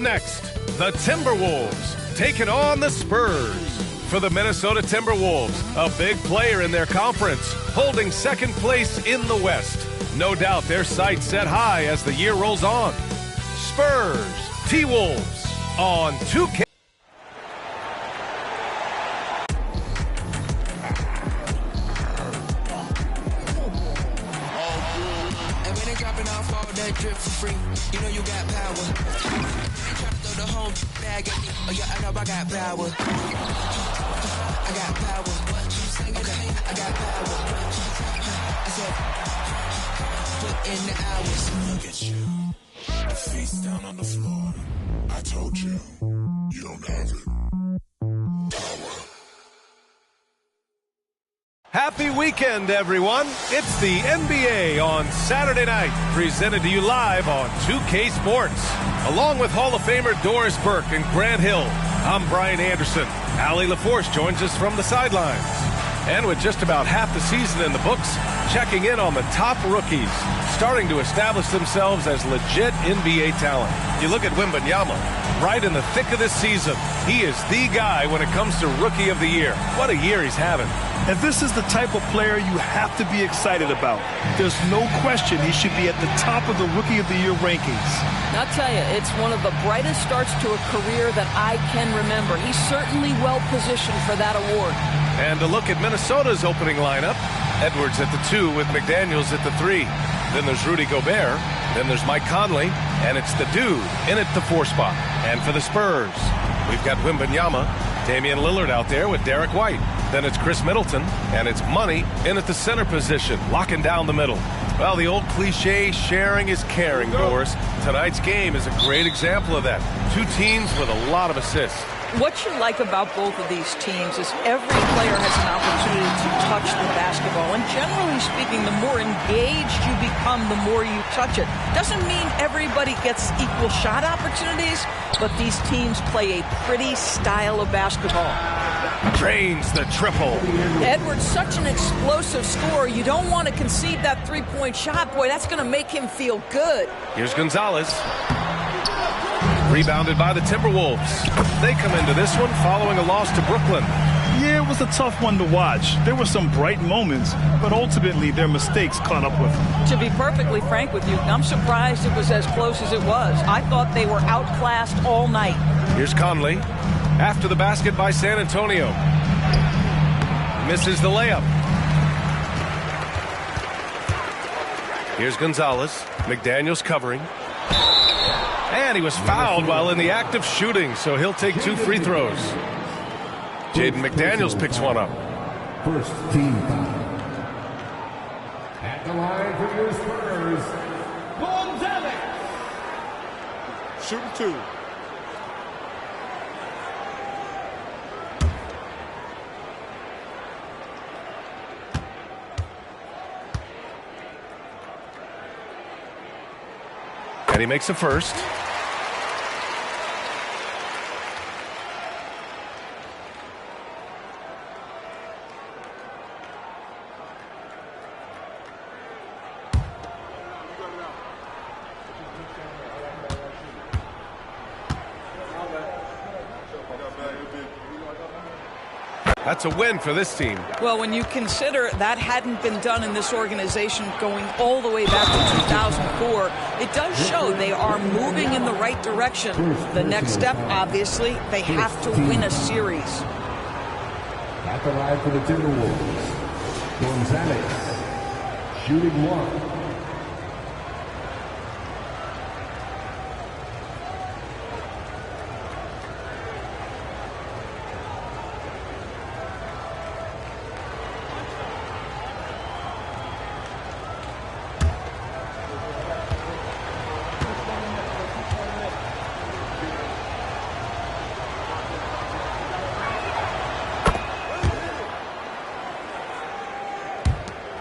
Next, the Timberwolves taking on the Spurs. For the Minnesota Timberwolves, a big player in their conference, holding second place in the West. No doubt their sights set high as the year rolls on. Spurs, T-Wolves on 2K. And when they dropping off all that drip for free, you know you got power. Throw the whole bag at me. Oh yeah, I know I got power. I got power. Okay, I got power. I said, put in the hours. Look at you. Face down on the floor. I told you, you don't have it. Power. Happy weekend, everyone. It's the NBA on Saturday night, presented to you live on 2K Sports. Along with Hall of Famer Doris Burke and Grant Hill, I'm Brian Anderson. Allie LaForce joins us from the sidelines. And with just about half the season in the books, checking in on the top rookies, starting to establish themselves as legit NBA talent. You look at Wembanyama, right in the thick of this season. He is the guy when it comes to Rookie of the Year. What a year he's having. And this is the type of player you have to be excited about. There's no question he should be at the top of the Rookie of the Year rankings. I'll tell you, it's one of the brightest starts to a career that I can remember. He's certainly well positioned for that award. And a look at Minnesota's opening lineup. Edwards at the 2 with McDaniels at the 3. Then there's Rudy Gobert. Then there's Mike Conley. And it's the dude in at the 4 spot. And for the Spurs, we've got Wembanyama, Damian Lillard out there with Derek White. Then it's Chris Middleton, and it's Money in at the center position, locking down the middle. Well, the old cliche, sharing is caring, Doris. Tonight's game is a great example of that. Two teams with a lot of assists. What you like about both of these teams is every player has an opportunity to touch the basketball. And generally speaking, the more engaged you become, the more you touch it. Doesn't mean everybody gets equal shot opportunities, but these teams play a pretty style of basketball. Drains the triple. Edwards, such an explosive scorer. You don't want to concede that three-point shot. Boy, that's going to make him feel good. Here's Gonzalez. Rebounded by the Timberwolves. They come into this one following a loss to Brooklyn. Yeah, it was a tough one to watch. There were some bright moments, but ultimately their mistakes caught up with them. To be perfectly frank with you, I'm surprised it was as close as it was. I thought they were outclassed all night. Here's Conley. After the basket by San Antonio. Misses the layup. Here's Gonzalez. McDaniels covering. And he was fouled while in the act of shooting, so he'll take 2 free throws. Jaden McDaniels picks one up. First team foul. At the line for your Spurs, Gonzalez. Shooting 2. And he makes a first. That's a win for this team. Well, when you consider that hadn't been done in this organization going all the way back to 2004, it does show they are moving in the right direction. The next step, obviously, they have to win a series. At the line for the Timberwolves, Gonzalez, shooting 1.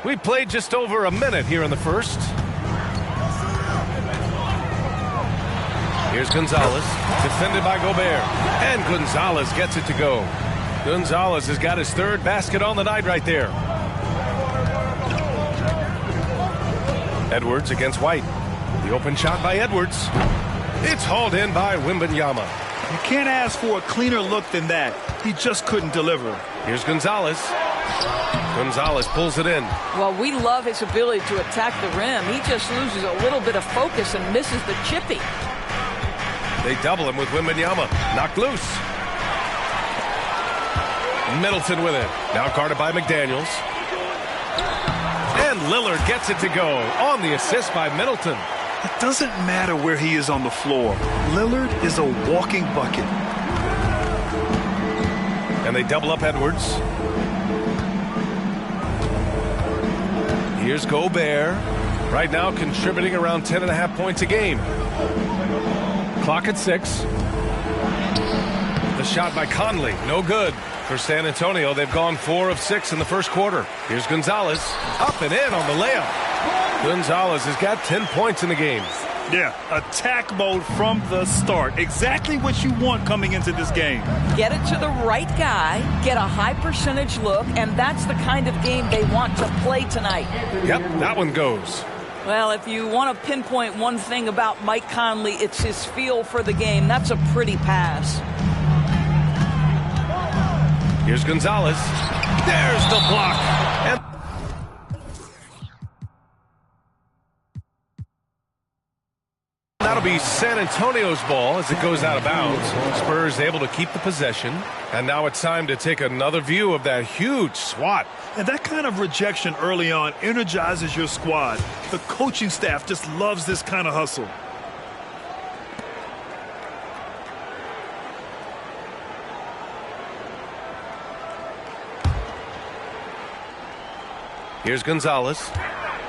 We played just over a minute here in the first. Here's Gonzalez, defended by Gobert. And Gonzalez gets it to go. Gonzalez has got his 3rd basket on the night right there. Edwards against White. The open shot by Edwards. It's hauled in by Wembanyama. You can't ask for a cleaner look than that. He just couldn't deliver. Here's Gonzalez. Gonzalez pulls it in. Well, we love his ability to attack the rim. He just loses a little bit of focus and misses the chippy. They double him with Wembanyama. Knocked loose. Middleton with it. Now guarded by McDaniels. And Lillard gets it to go on the assist by Middleton. It doesn't matter where he is on the floor. Lillard is a walking bucket. And they double up Edwards. Here's Gobert. Right now contributing around 10.5 points a game. Clock at 6. The shot by Conley. No good. For San Antonio, they've gone 4 of 6 in the first quarter. Here's Gonzalez. Up and in on the layup. Gonzalez has got 10 points in the game. Yeah, attack mode from the start. Exactly what you want coming into this game. Get it to the right guy, get a high percentage look, and that's the kind of game they want to play tonight. Yep, that one goes. Well, if you want to pinpoint one thing about Mike Conley, it's his feel for the game. That's a pretty pass. Here's Gonzalez. There's the block. And that'll be San Antonio's ball as it goes out of bounds. Spurs able to keep the possession. And now it's time to take another view of that huge swat. And that kind of rejection early on energizes your squad. The coaching staff just loves this kind of hustle. Here's Gonzalez.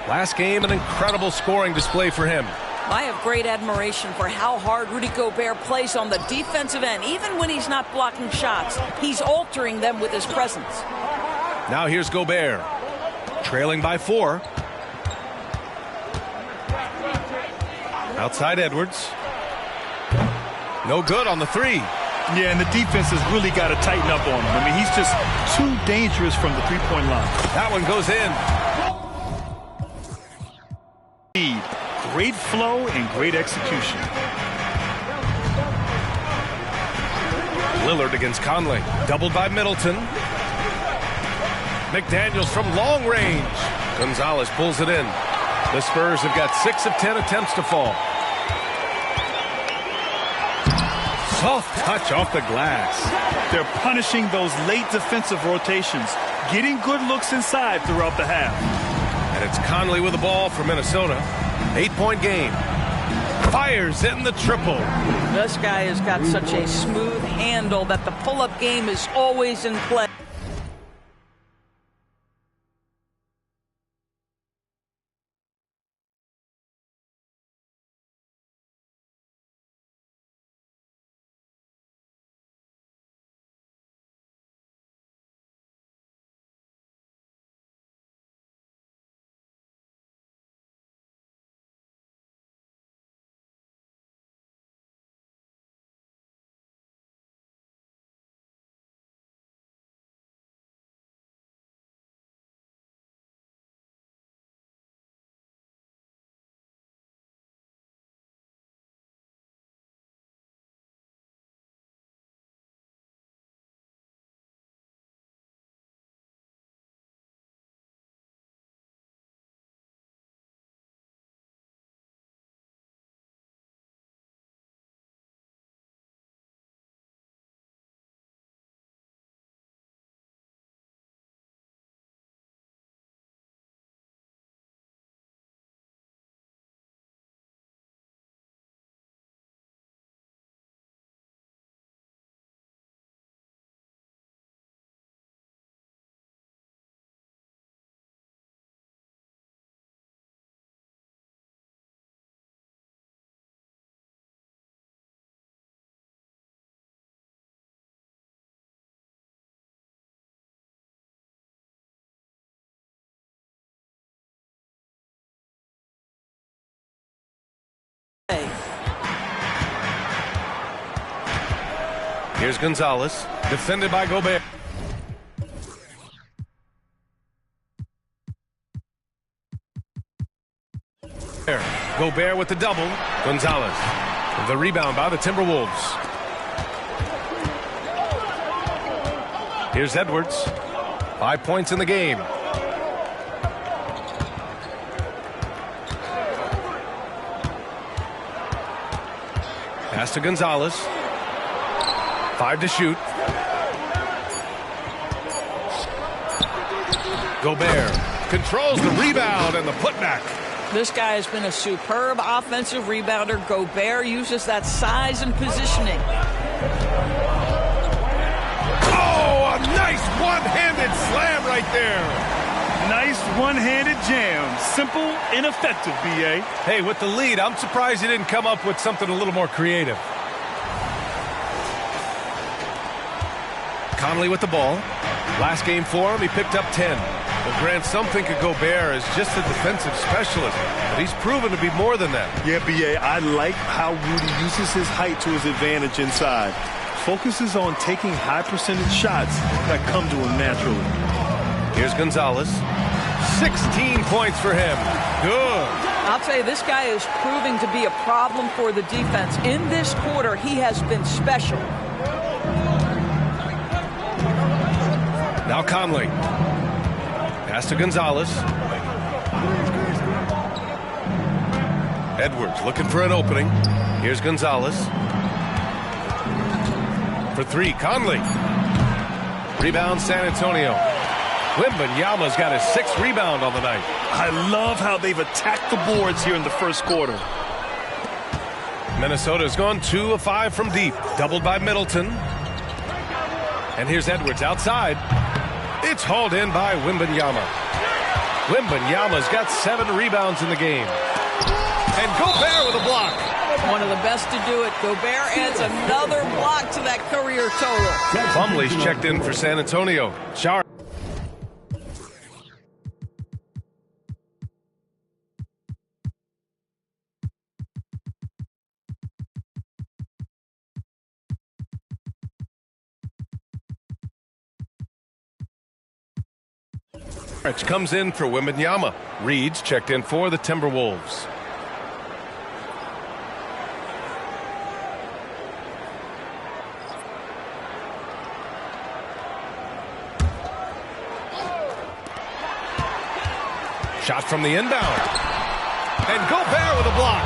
Last game, an incredible scoring display for him. I have great admiration for how hard Rudy Gobert plays on the defensive end. Even when he's not blocking shots, he's altering them with his presence. Now here's Gobert. Trailing by 4. Outside Edwards. No good on the 3. Yeah, and the defense has really got to tighten up on him. I mean, he's just too dangerous from the three-point line. That one goes in. Great flow and great execution. Lillard against Conley. Doubled by Middleton. McDaniels from long range. Gonzalez pulls it in. The Spurs have got 6 of 10 attempts to fall. Soft touch off the glass. They're punishing those late defensive rotations, getting good looks inside throughout the half. And it's Conley with the ball for Minnesota. 8-point game. Fires in the triple. This guy has got such a smooth handle that the pull-up game is always in play. Here's Gonzalez, defended by Gobert. Gobert with the double. Gonzalez The rebound by the Timberwolves. Here's Edwards. 5 points in the game. Pass to Gonzalez. 5 to shoot. Gobert controls the rebound and the putback. This guy has been a superb offensive rebounder. Gobert uses that size and positioning. Oh, a nice one-handed slam right there. Nice one-handed jam. Simple and effective, B.A. Hey, with the lead, I'm surprised he didn't come up with something a little more creative. Conley with the ball. Last game for him, he picked up 10. Well, Grant, some think of Gobert as just a defensive specialist, but he's proven to be more than that. Yeah, B.A., I like how Rudy uses his height to his advantage inside. Focuses on taking high-percentage shots that come to him naturally. Here's Gonzalez. 16 points for him. Good. I'll tell you, this guy is proving to be a problem for the defense. In this quarter, he has been special. Now Conley. Pass to Gonzalez. Edwards looking for an opening. Here's Gonzalez. For 3, Conley. Rebound, San Antonio. Wembanyama's got his 6th rebound on the night. I love how they've attacked the boards here in the first quarter. Minnesota's gone 2 of 5 from deep. Doubled by Middleton. And here's Edwards outside. It's hauled in by Wembanyama. Wembanyama's got 7 rebounds in the game. And Gobert with a block. One of the best to do it. Gobert adds another block to that career total. Plumlee's checked in for San Antonio. Sharp. Comes in for Wembanyama. Reed's checked in for the Timberwolves. Shot from the inbound. And Gobert with a block.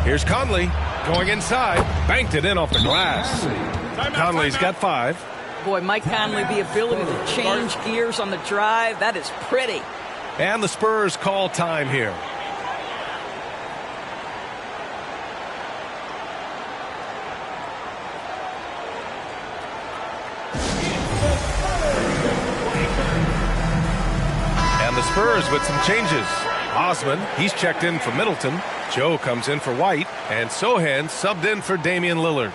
Here's Conley going inside. Banked it in off the glass. Conley's got 5. Boy, Mike Conley, the ability to change gears on the drive, that is pretty. And the Spurs call time here. And the Spurs with some changes. Osman, he's checked in for Middleton. Joe comes in for White. And Sohan subbed in for Damian Lillard.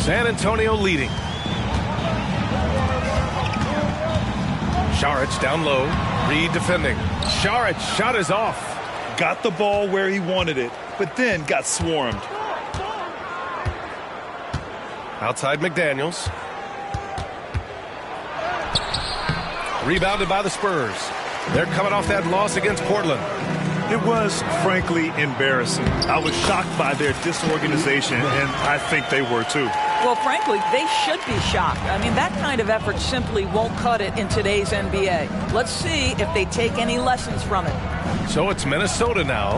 San Antonio leading. Saric down low. Reed defending. Saric shot is off. Got the ball where he wanted it, but then got swarmed. Outside McDaniels. Rebounded by the Spurs. They're coming off that loss against Portland. It was, frankly, embarrassing. I was shocked by their disorganization, and I think they were too. Well, frankly, they should be shocked. I mean, that kind of effort simply won't cut it in today's NBA. Let's see if they take any lessons from it. So it's Minnesota now.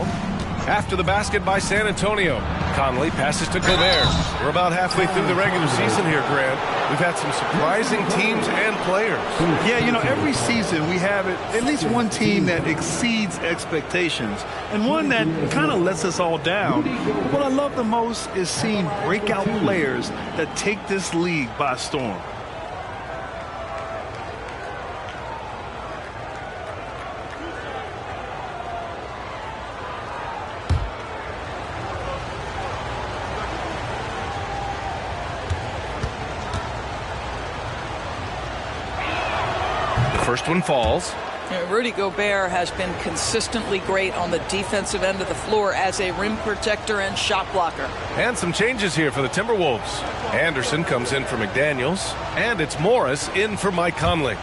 After the basket by San Antonio. Conley passes to Gobert. We're about halfway through the regular season here, Grant. We've had some surprising teams and players. Yeah, you know, every season we have at least one team that exceeds expectations and one that kind of lets us all down. What I love the most is seeing breakout players that take this league by storm. First one falls. Rudy Gobert has been consistently great on the defensive end of the floor as a rim protector and shot blocker. And some changes here for the Timberwolves. Anderson comes in for McDaniels, and it's Morris in for Mike Conley.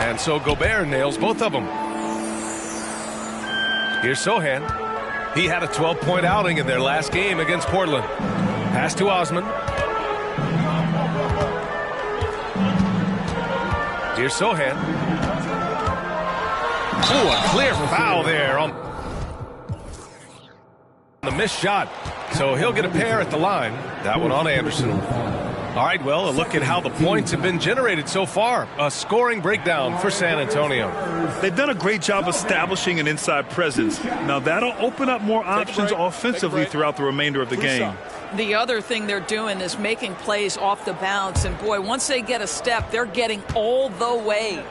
And so Gobert nails both of them. Here's Sohan. He had a 12-point outing in their last game against Portland. Pass to Osman. Here's Sohan. Ooh, a clear foul there on the missed shot. So he'll get a pair at the line. That one on Anderson. All right, well, a look at how the points have been generated so far. A scoring breakdown for San Antonio. They've done a great job establishing an inside presence. Now, that'll open up more options offensively throughout the remainder of the game. The other thing they're doing is making plays off the bounce. And, boy, once they get a step, they're getting all the way.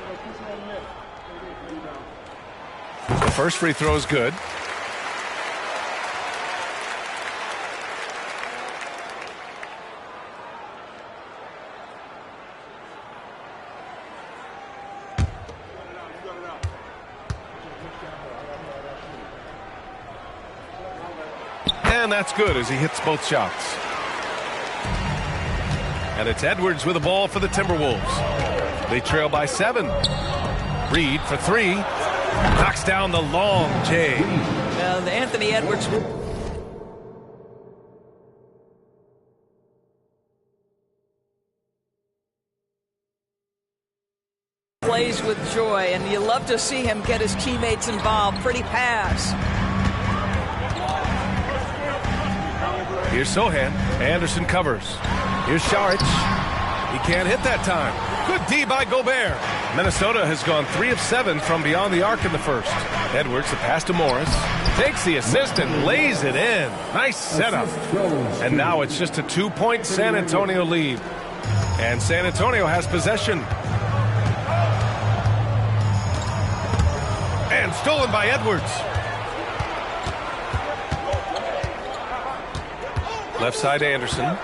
The first free throw is good. And that's good as he hits both shots. And it's Edwards with the ball for the Timberwolves. They trail by 7. Reed for 3. Knocks down the long J. The Anthony Edwards plays with joy, and you love to see him get his teammates involved. Pretty pass. Here's Sohan. Anderson covers. Here's Šarić. He can't hit that time. Good D by Gobert. Minnesota has gone 3 of 7 from beyond the arc in the first. Edwards, the pass to Morris. Takes the assist and lays it in. Nice setup. And now it's just a 2-point San Antonio lead. And San Antonio has possession. And stolen by Edwards. Left side Anderson. And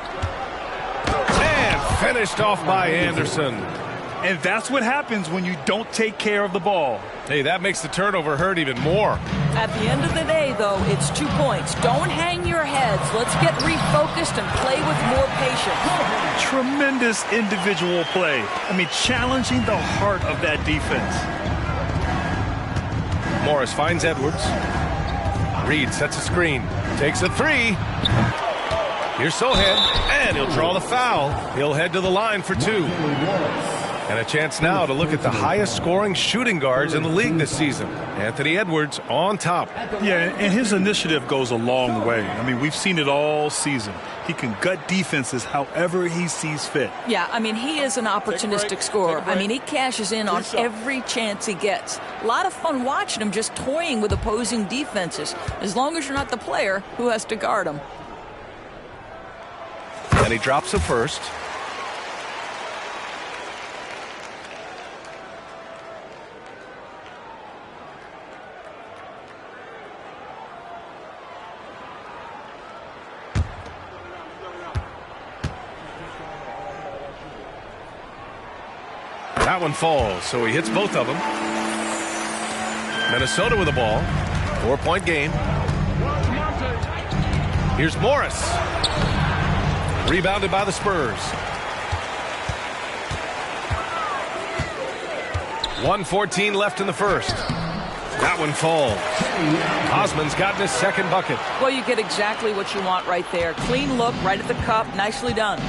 finished off by Anderson. And that's what happens when you don't take care of the ball. Hey, that makes the turnover hurt even more. At the end of the day, though, it's 2 points. Don't hang your heads. Let's get refocused and play with more patience. Tremendous individual play. I mean, challenging the heart of that defense. Morris finds Edwards. Reed sets a screen. Takes a 3. Here's Sohan, and he'll draw the foul. He'll head to the line for 2. And a chance now to look at the highest scoring shooting guards in the league this season. Anthony Edwards on top. Yeah, and his initiative goes a long way. I mean, we've seen it all season. He can gut defenses however he sees fit. Yeah, I mean, he is an opportunistic scorer. I mean, he cashes in on every chance he gets. A lot of fun watching him just toying with opposing defenses, as long as you're not the player who has to guard him. And he drops the first. That one falls, so he hits both of them. Minnesota with the ball. 4-point game. Here's Morris. Rebounded by the Spurs. 1:14 left in the first. That one falls. Osman's gotten his second bucket. Well, you get exactly what you want right there. Clean look, right at the cup. Nicely done.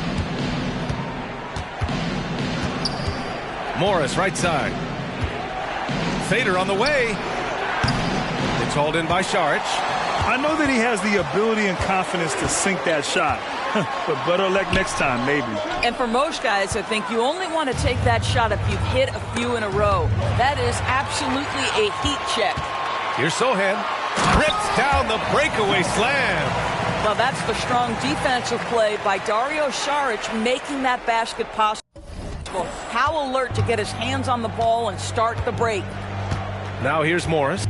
Morris, right side. Fader on the way. It's hauled in by Šarić. I know that he has the ability and confidence to sink that shot. But better luck next time, maybe. And for most guys, I think you only want to take that shot if you've hit a few in a row. That is absolutely a heat check. Here's Sohan. Rips down the breakaway slam. Well, that's the strong defensive play by Dario Šarić, making that basket possible. How alert to get his hands on the ball and start the break. Now here's Morris.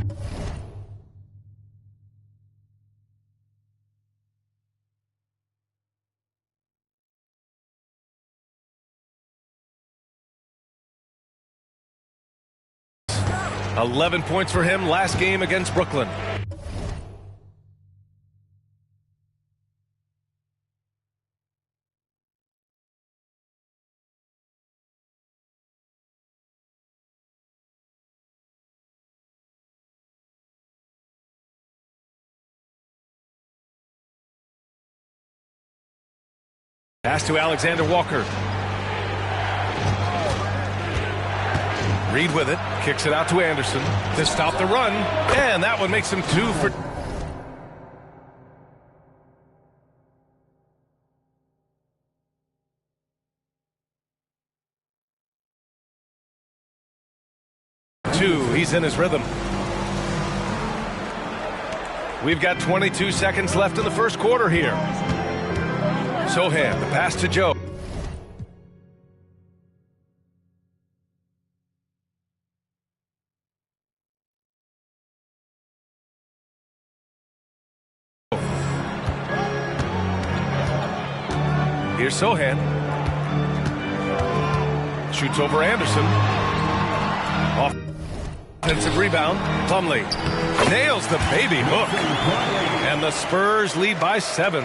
11 points for him last game against Brooklyn. Pass to Alexander Walker. Reed with it, kicks it out to Anderson to stop the run, and that one makes him 2 for 2. He's in his rhythm. We've got 22 seconds left in the first quarter here. Sohan, the pass to Joe. Here's Sohan. Shoots over Anderson. Off. Offensive rebound. Plumlee nails the baby hook. And the Spurs lead by 7.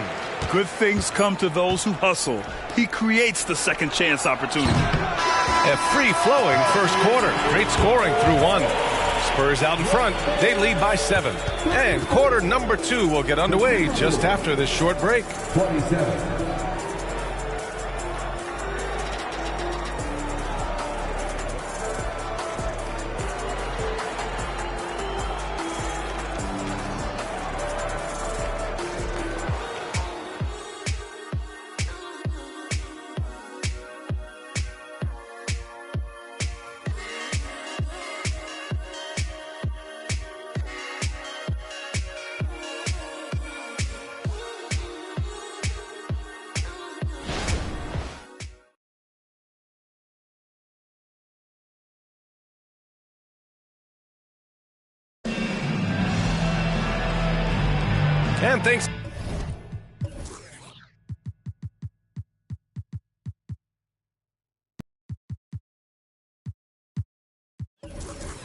Good things come to those who hustle. He creates the second chance opportunity. A free-flowing first quarter. Great scoring through 1. Spurs out in front. They lead by 7. And quarter number 2 will get underway just after this short break. 27. And thanks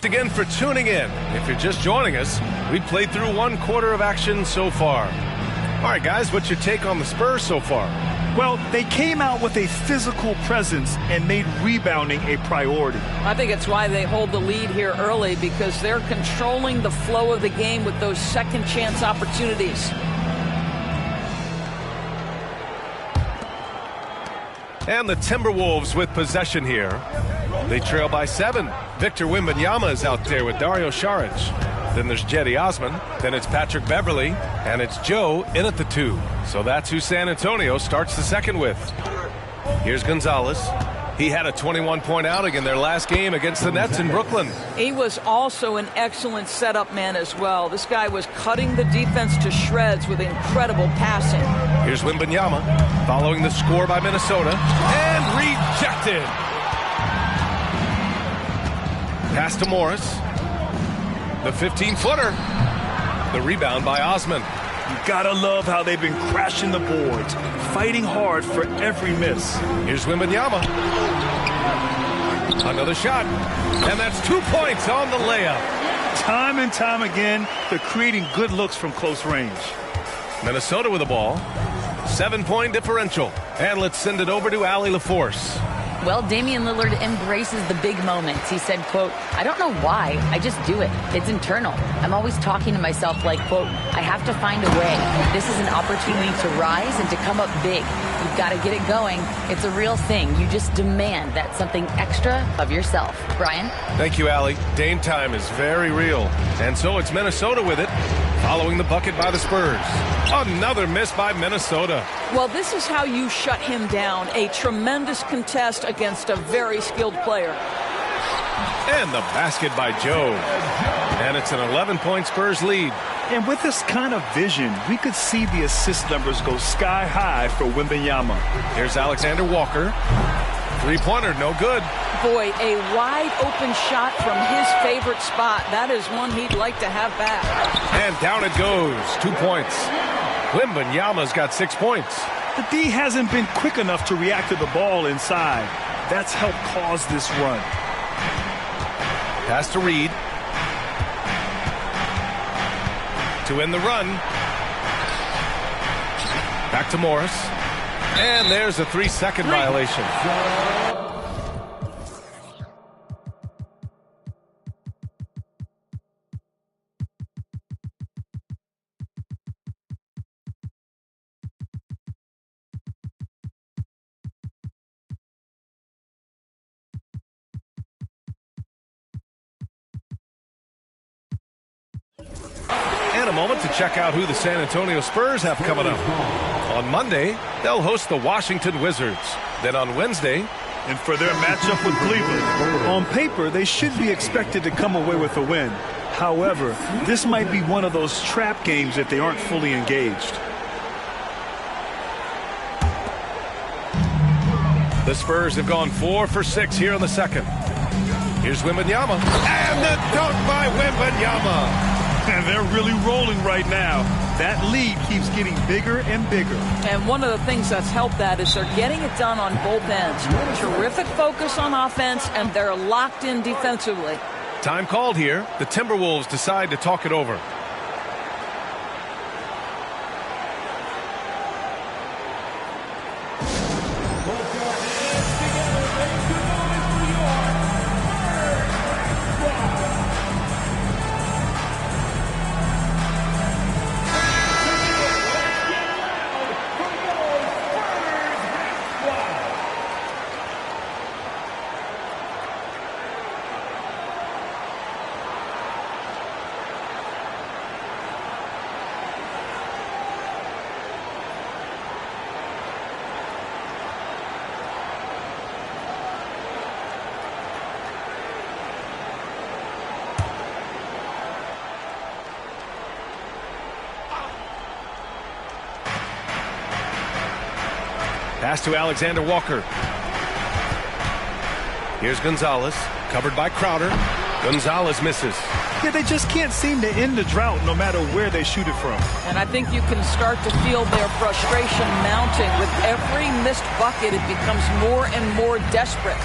again for tuning in. If you're just joining us, we've played through 1 quarter of action so far. All right, guys, what's your take on the Spurs so far? Well, they came out with a physical presence and made rebounding a priority. I think it's why they hold the lead here early, because they're controlling the flow of the game with those second chance opportunities. And the Timberwolves with possession here. They trail by 7. Victor Wembanyama is out there with Dario Saric. Then there's Cedi Osman. Then it's Patrick Beverley. And it's Joe in at the 2. So that's who San Antonio starts the second with. Here's Gonzalez. He had a 21-point outing in their last game against the Nets in Brooklyn. He was also an excellent setup man as well. This guy was cutting the defense to shreds with incredible passing. Here's Wembanyama following the score by Minnesota. And rejected. Pass to Morris. The 15-footer. The rebound by Osman. You gotta love how they've been crashing the boards, fighting hard for every miss. Here's Wembanyama. Another shot. And that's 2 points on the layup. Time and time again, they're creating good looks from close range. Minnesota with the ball. 7-point differential. And let's send it over to Allie LaForce. Well, Damian Lillard embraces the big moments. He said, quote, "I don't know why, I just do it. It's internal. I'm always talking to myself like, quote, I have to find a way. This is an opportunity to rise and to come up big. You've got to get it going. It's a real thing. You just demand that something extra of yourself." Brian? Thank you, Allie. Dame time is very real. And so it's Minnesota with it, following the bucket by the Spurs. Another miss by Minnesota. Well, this is how you shut him down. A tremendous contest against a very skilled player. And the basket by Joe. And it's an 11-point Spurs lead. And with this kind of vision, we could see the assist numbers go sky high for Wembanyama. Here's Alexander Walker. Three-pointer, no good. Boy, a wide-open shot from his favorite spot. That is one he'd like to have back. And down it goes. 2 points. Wembanyama's got 6 points. The D hasn't been quick enough to react to the ball inside. That's helped cause this run. Pass to Reed. to end the run. Back to Morris. And there's a 3-second violation. And a moment to check out who the San Antonio Spurs have coming up. On Monday, they'll host the Washington Wizards. Then on Wednesday, and for their matchup with Cleveland, on paper, they should be expected to come away with a win. However, this might be one of those trap games if they aren't fully engaged. the Spurs have gone 4 for 6 here in the second. Here's Wembanyama. And the dunk by Wembanyama. And they're really rolling right now. That lead keeps getting bigger and bigger. And one of the things that's helped that is they're getting it done on both ends. Terrific focus on offense, and they're locked in defensively. Time called here. The Timberwolves decide to talk it over. Pass to Alexander Walker. Here's Gonzalez, covered by Crowder. Gonzalez misses. Yeah, they just can't seem to end the drought no matter where they shoot it from. And I think you can start to feel their frustration mounting. With every missed bucket, it becomes more and more desperate.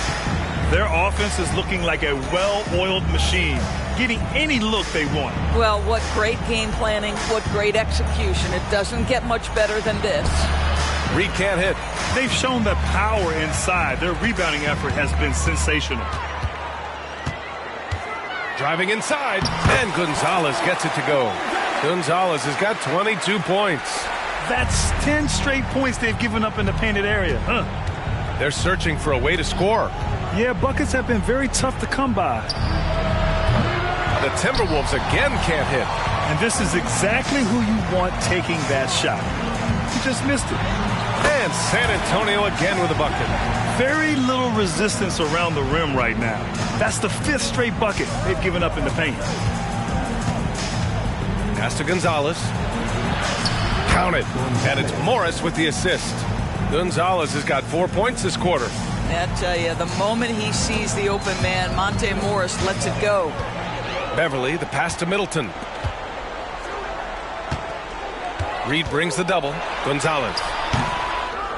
Their offense is looking like a well-oiled machine, getting any look they want. Well, what great game planning, what great execution. It doesn't get much better than this. Reed can't hit. They've shown the power inside. Their rebounding effort has been sensational. Driving inside, and Gonzalez gets it to go. Gonzalez has got 22 points. That's 10 straight points they've given up in the painted area. They're searching for a way to score. Yeah, buckets have been very tough to come by. The Timberwolves again can't hit. And this is exactly who you want taking that shot. He just missed it. And San Antonio again with a bucket. Very little resistance around the rim right now. That's the 5th straight bucket they've given up in the paint. Pass to Gonzalez. Counted. And it's Morris with the assist. Gonzalez has got 4 points this quarter. I tell you, the moment he sees the open man, Monte Morris lets it go. Beverly, the pass to Middleton. Reed brings the double. Gonzalez.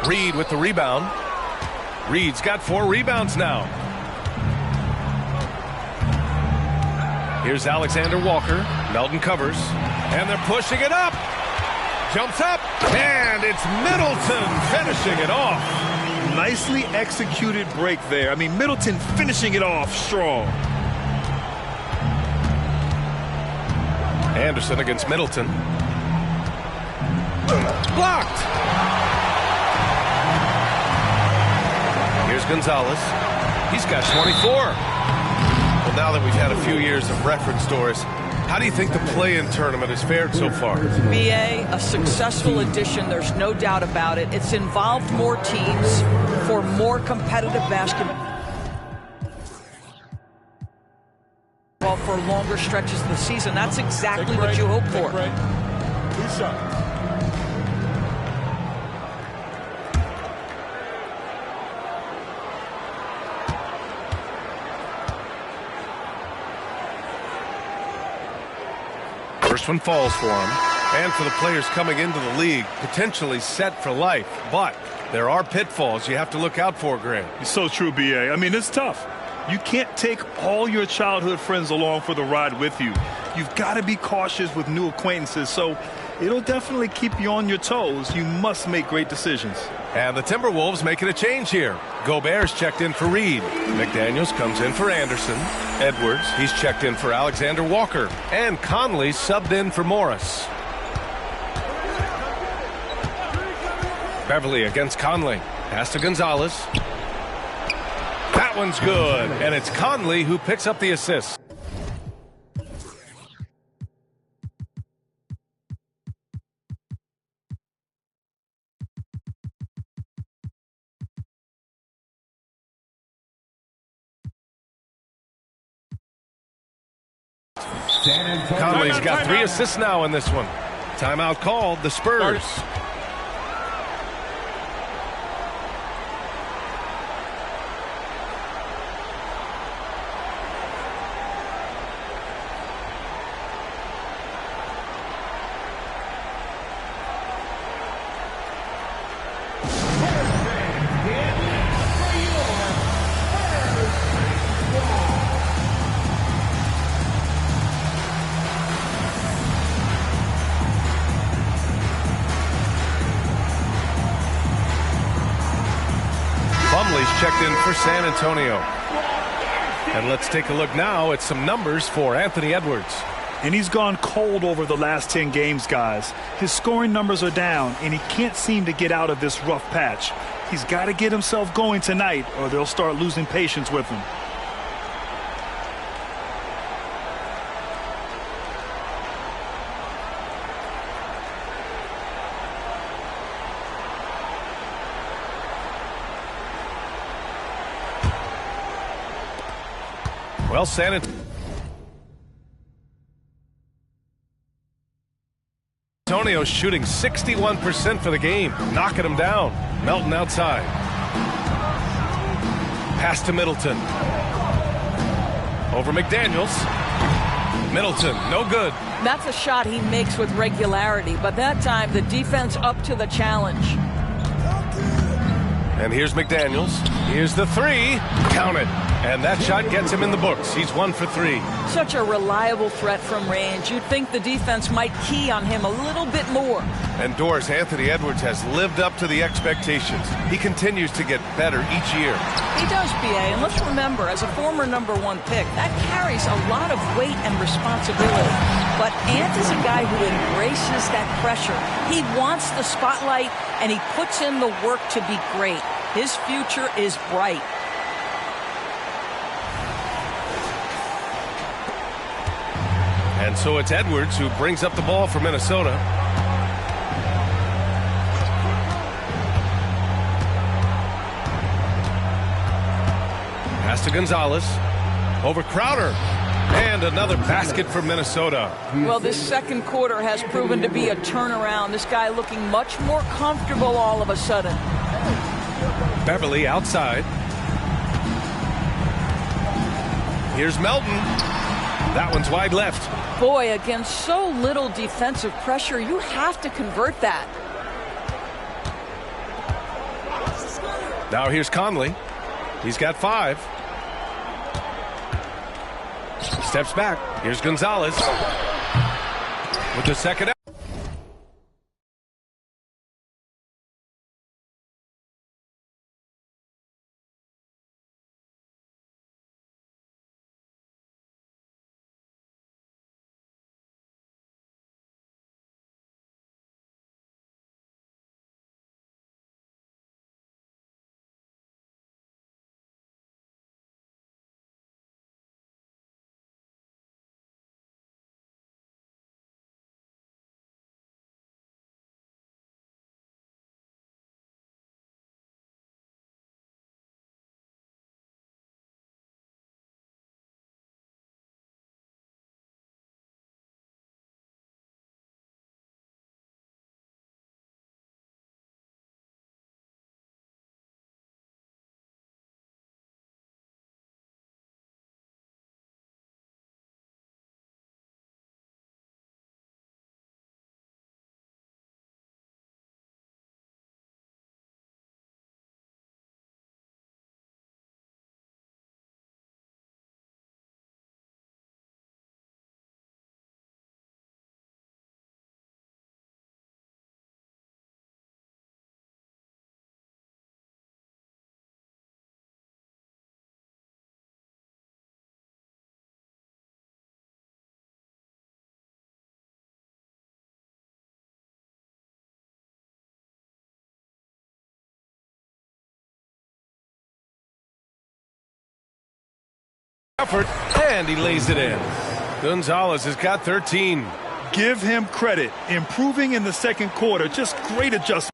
Reed with the rebound. Reed's got 4 rebounds now. Here's Alexander Walker. Melton covers. And they're pushing it up. Jumps up. And it's Middleton finishing it off. Nicely executed break there. I mean, Middleton finishing it off strong. Anderson against Middleton. Blocked. Here's Gonzalez. He's got 24. Well, now that we've had a few years of reference, Doris, how do you think the play-in tournament has fared so far? BA, a successful addition, there's no doubt about it. It's involved more teams for more competitive basketball for longer stretches of the season. That's exactly what you hope for. First one falls for him. And for the players coming into the league, potentially set for life. But there are pitfalls you have to look out for, Grant. It's so true, BA. I mean, it's tough. You can't take all your childhood friends along for the ride with you. You've got to be cautious with new acquaintances, so it'll definitely keep you on your toes. You must make great decisions. And the Timberwolves making a change here. Gobert's checked in for Reed. McDaniels comes in for Anderson. Edwards, he's checked in for Alexander Walker. And Conley subbed in for Morris. Beverly against Conley. Pass to Gonzalez. That one's good. And it's Conley who picks up the assist. Conley's got 3 assists now in this one. Timeout called, the Spurs. Checked in for San Antonio. And let's take a look now at some numbers for Anthony Edwards. And he's gone cold over the last 10 games, guys. His scoring numbers are down, and he can't seem to get out of this rough patch. He's got to get himself going tonight, or they'll start losing patience with him. Well, San Antonio's shooting 61% for the game, knocking him down. Melton outside. Pass to Middleton. Over McDaniels. Middleton, no good. That's a shot he makes with regularity, but that time the defense up to the challenge. And here's McDaniels. Here's the 3. Count it. And that shot gets him in the books. He's 1 for 3. Such a reliable threat from range. You'd think the defense might key on him a little bit more. And Doris, Anthony Edwards has lived up to the expectations. He continues to get better each year. He does, BA. And let's remember, as a former #1 pick, that carries a lot of weight and responsibility. But Ant is a guy who embraces that pressure. He wants the spotlight, and he puts in the work to be great. His future is bright. And so it's Edwards who brings up the ball for Minnesota. Pass to Gonzalez. Over Crowder. And another basket for Minnesota. Well, this second quarter has proven to be a turnaround. This guy looking much more comfortable all of a sudden. Beverly outside. Here's Melton. That one's wide left. Boy, against so little defensive pressure, you have to convert that. Now here's Conley. He's got 5. Steps back. Here's Gonzalez with the second. effort, and he lays it in. Gonzalez has got 13. Give him credit. Improving in the second quarter. Just great adjustment.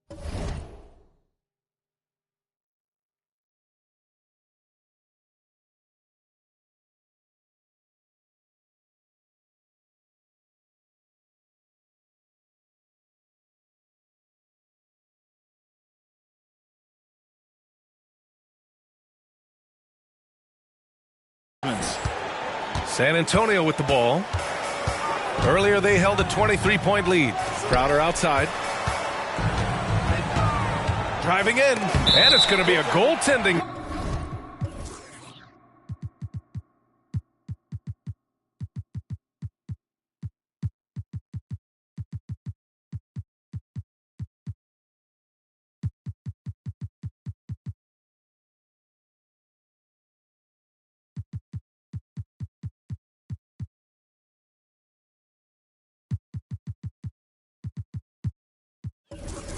San Antonio with the ball. Earlier they held a 23-point lead. Crowder outside. Driving in, and it's going to be a goaltending.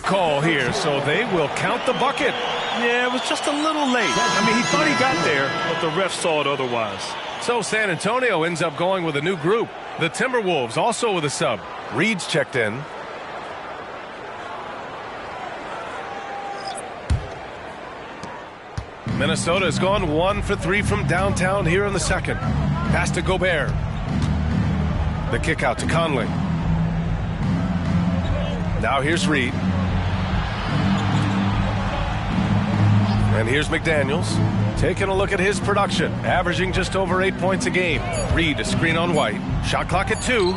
Call here, so they will count the bucket. Yeah, it was just a little late. I mean, he thought he got there, but the ref saw it otherwise. So San Antonio ends up going with a new group. The Timberwolves also with a sub. Reed's checked in. Minnesota has gone 1 for 3 from downtown here in the second. Pass to Gobert. The kick out to Conley. Now here's Reed. And here's McDaniels. Taking a look at his production. Averaging just over 8 points a game. Reed, a screen on White. Shot clock at 2.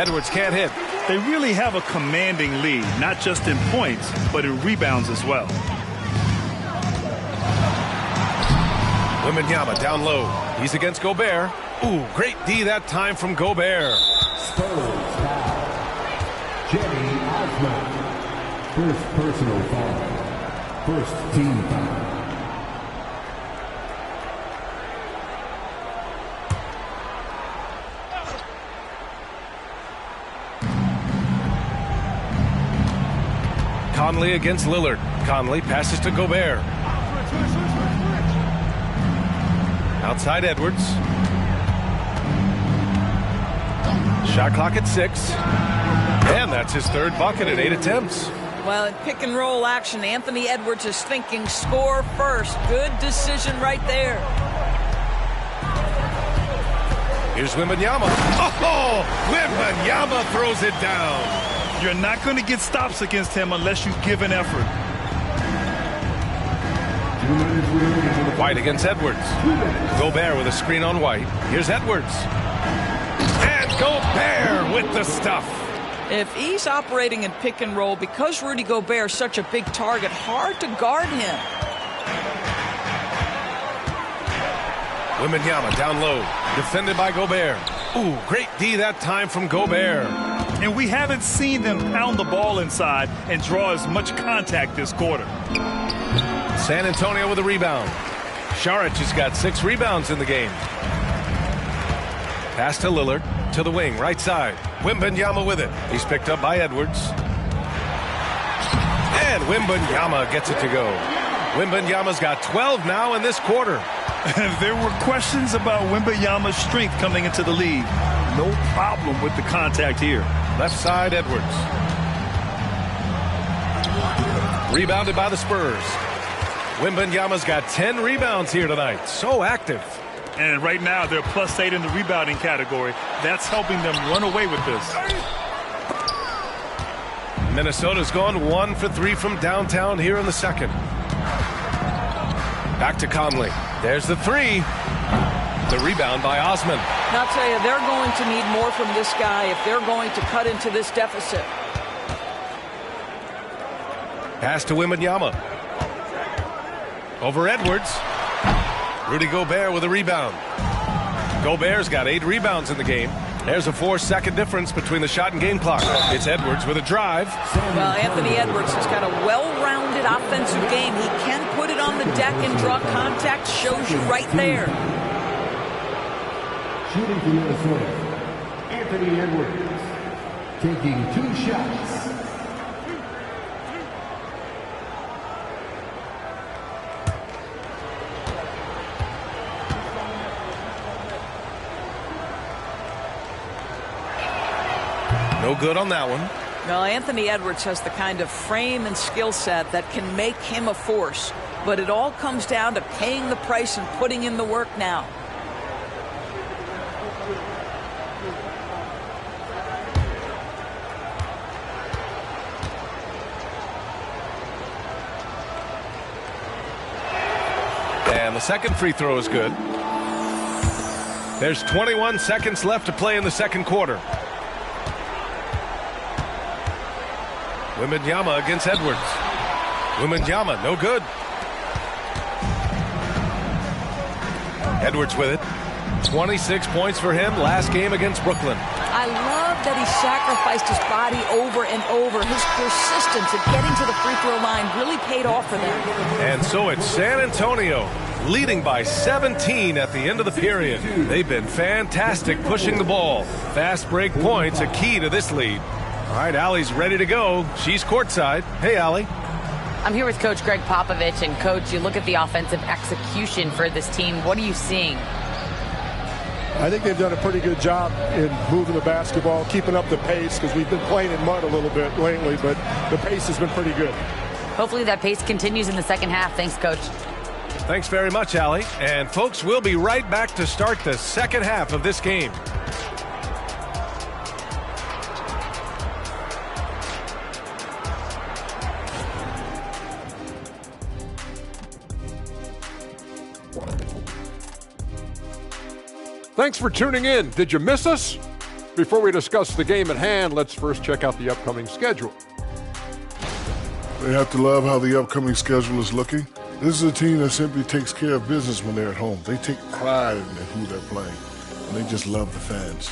Edwards can't hit. They really have a commanding lead, not just in points, but in rebounds as well. Wembanyama down low. He's against Gobert. Ooh, great D that time from Gobert. Spurs foul. Jenny Osmond. First personal foul. First team foul. Conley against Lillard. Conley passes to Gobert. Outside Edwards. Shot clock at 6. And that's his third bucket in 8 attempts. Well, in pick and roll action, Anthony Edwards is thinking score first. Good decision right there. Here's Wembanyama. Oh, Wembanyama throws it down. You're not going to get stops against him unless you give an effort. White against Edwards. Gobert with a screen on White. Here's Edwards. And Gobert with the stuff. If he's operating in pick and roll, because Rudy Gobert is such a big target, hard to guard him. Wembanyama down low. Defended by Gobert. Ooh, great D that time from Gobert. And we haven't seen them pound the ball inside and draw as much contact this quarter. San Antonio with a rebound. Saric has got 6 rebounds in the game. Pass to Lillard. To the wing, right side. Wembanyama with it. He's picked up by Edwards. And Wembanyama gets it to go. Wembanyama's got 12 now in this quarter. There were questions about Wembanyama's strength coming into the league. No problem with the contact here. Left side, Edwards. Rebounded by the Spurs. Wembanyama's got 10 rebounds here tonight. So active. And right now, they're +8 in the rebounding category. That's helping them run away with this. Minnesota's gone 1 for 3 from downtown here in the second. Back to Conley. There's the 3. The rebound by Osman. Now, I'll tell you, they're going to need more from this guy if they're going to cut into this deficit. Pass to Wembanyama. Over Edwards. Rudy Gobert with a rebound. Gobert's got 8 rebounds in the game. There's a 4-second difference between the shot and game clock. It's Edwards with a drive. Well, Anthony Edwards has got a well-rounded offensive game. He can put it on the deck and draw contact. Shows you right there. Shooting for Minnesota, Anthony Edwards, taking 2 shots. No good on that one. Well, Anthony Edwards has the kind of frame and skill set that can make him a force. But it all comes down to paying the price and putting in the work now. And the second free throw is good. There's 21 seconds left to play in the second quarter. Wembanyama against Edwards. Wembanyama, no good. Edwards with it. 26 points for him last game against Brooklyn. I love that he sacrificed his body over and over. His persistence at getting to the free throw line really paid off for them. And so it's San Antonio leading by 17 at the end of the period. They've been fantastic pushing the ball. Fast break points a key to this lead. All right, Allie's ready to go. She's courtside. Hey, Allie. I'm here with Coach Greg Popovich. And, Coach, you look at the offensive execution for this team. What are you seeing? I think they've done a pretty good job in moving the basketball, keeping up the pace, because we've been playing in mud a little bit lately, but the pace has been pretty good. Hopefully that pace continues in the second half. Thanks, Coach. Thanks very much, Allie. And, folks, we'll be right back to start the second half of this game. Thanks for tuning in. Did you miss us? Before we discuss the game at hand, let's first check out the upcoming schedule. They have to love how the upcoming schedule is looking. This is a team that simply takes care of business when they're at home. They take pride in who they're playing, and they just love the fans.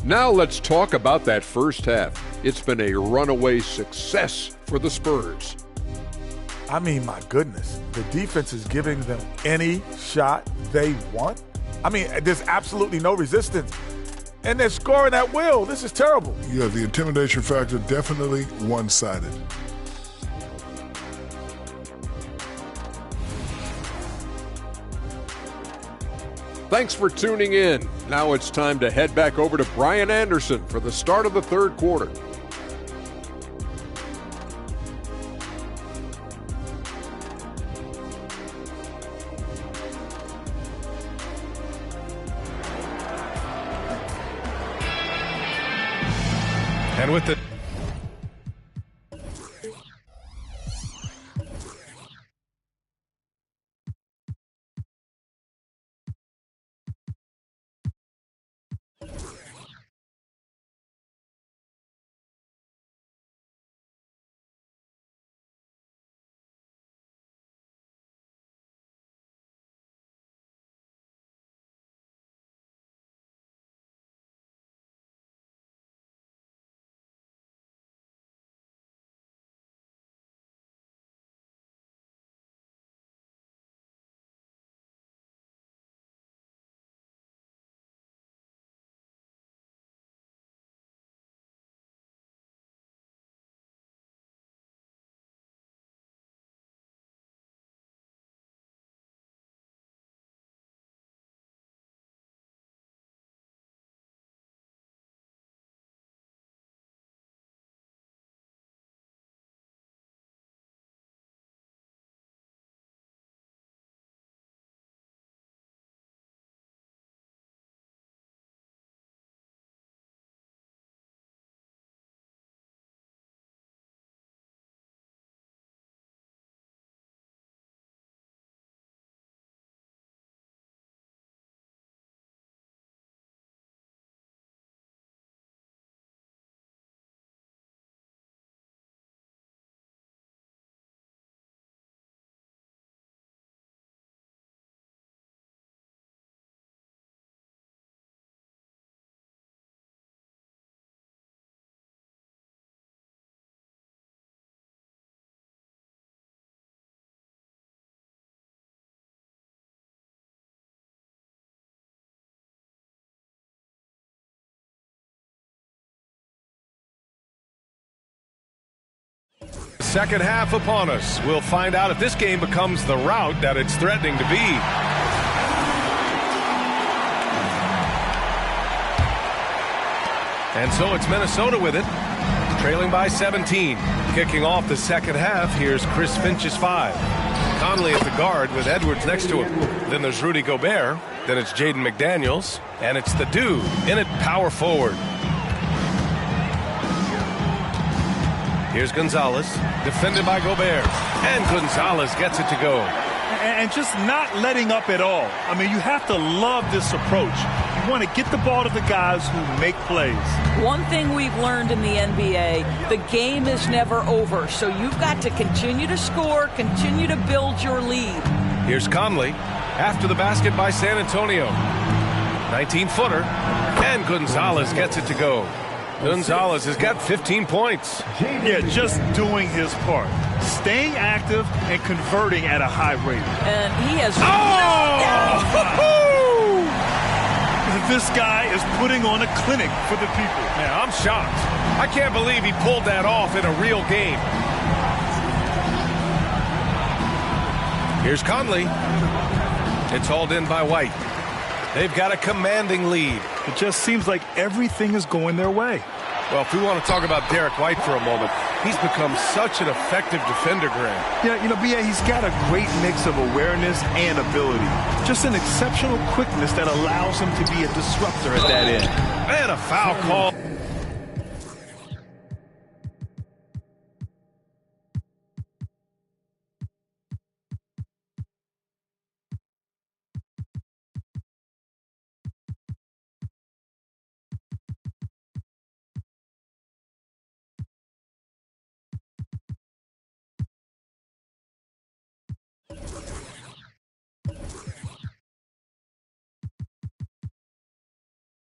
Now let's talk about that first half. It's been a runaway success for the Spurs. I mean, my goodness, the defense is giving them any shot they want. I mean, there's absolutely no resistance. And they're scoring at will. This is terrible. Yeah, the intimidation factor definitely one-sided. Thanks for tuning in. Now it's time to head back over to Brian Anderson for the start of the third quarter. And with the second half upon us, we'll find out if this game becomes the rout that it's threatening to be. And so it's Minnesota with it, trailing by 17. Kicking off the second half, here's Chris Finch's 5. Conley at the guard with Edwards next to him. Then there's Rudy Gobert. Then it's Jaden McDaniels. And it's the dude in it, power forward. Here's Gonzalez, defended by Gobert. And Gonzalez gets it to go. And just not letting up at all. I mean, you have to love this approach. You want to get the ball to the guys who make plays. One thing we've learned in the NBA, the game is never over. So you've got to continue to score, continue to build your lead. Here's Conley after the basket by San Antonio. 19-footer. And Gonzalez gets it to go. Gonzalez has got 15 points. Yeah, just doing his part. Staying active and converting at a high rate. And he has... This guy is putting on a clinic for the people. Yeah, I'm shocked. I can't believe he pulled that off in a real game. Here's Conley. It's hauled in by White. They've got a commanding lead. It just seems like everything is going their way. Well, if we want to talk about Derek White for a moment, he's become such an effective defender, Graham. Yeah, you know, B.A., he's got a great mix of awareness and ability. Just an exceptional quickness that allows him to be a disruptor at that end. And a foul call.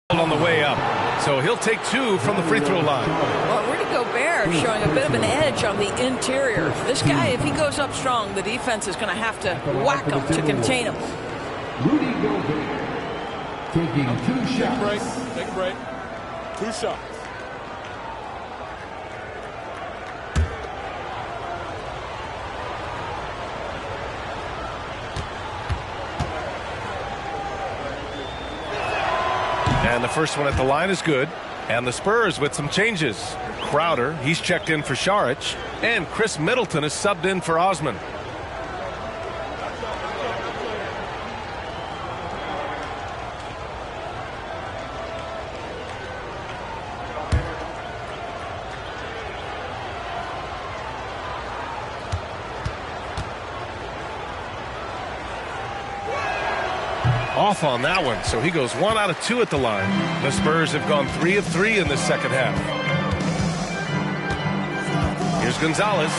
On the way up, so he'll take 2 from the free throw line. Well, Rudy Gobert showing a bit of an edge on the interior. This guy, if he goes up strong, the defense is going to have to whack him to contain him. Rudy Gobert taking 2 shots. Take a break. 2 shots. And the first one at the line is good. And the Spurs with some changes. Crowder, he's checked in for Šarić. And Chris Middleton is subbed in for Osman. Off on that one, so he goes 1 out of 2 at the line. The Spurs have gone 3 of 3 in this second half. Here's Gonzalez.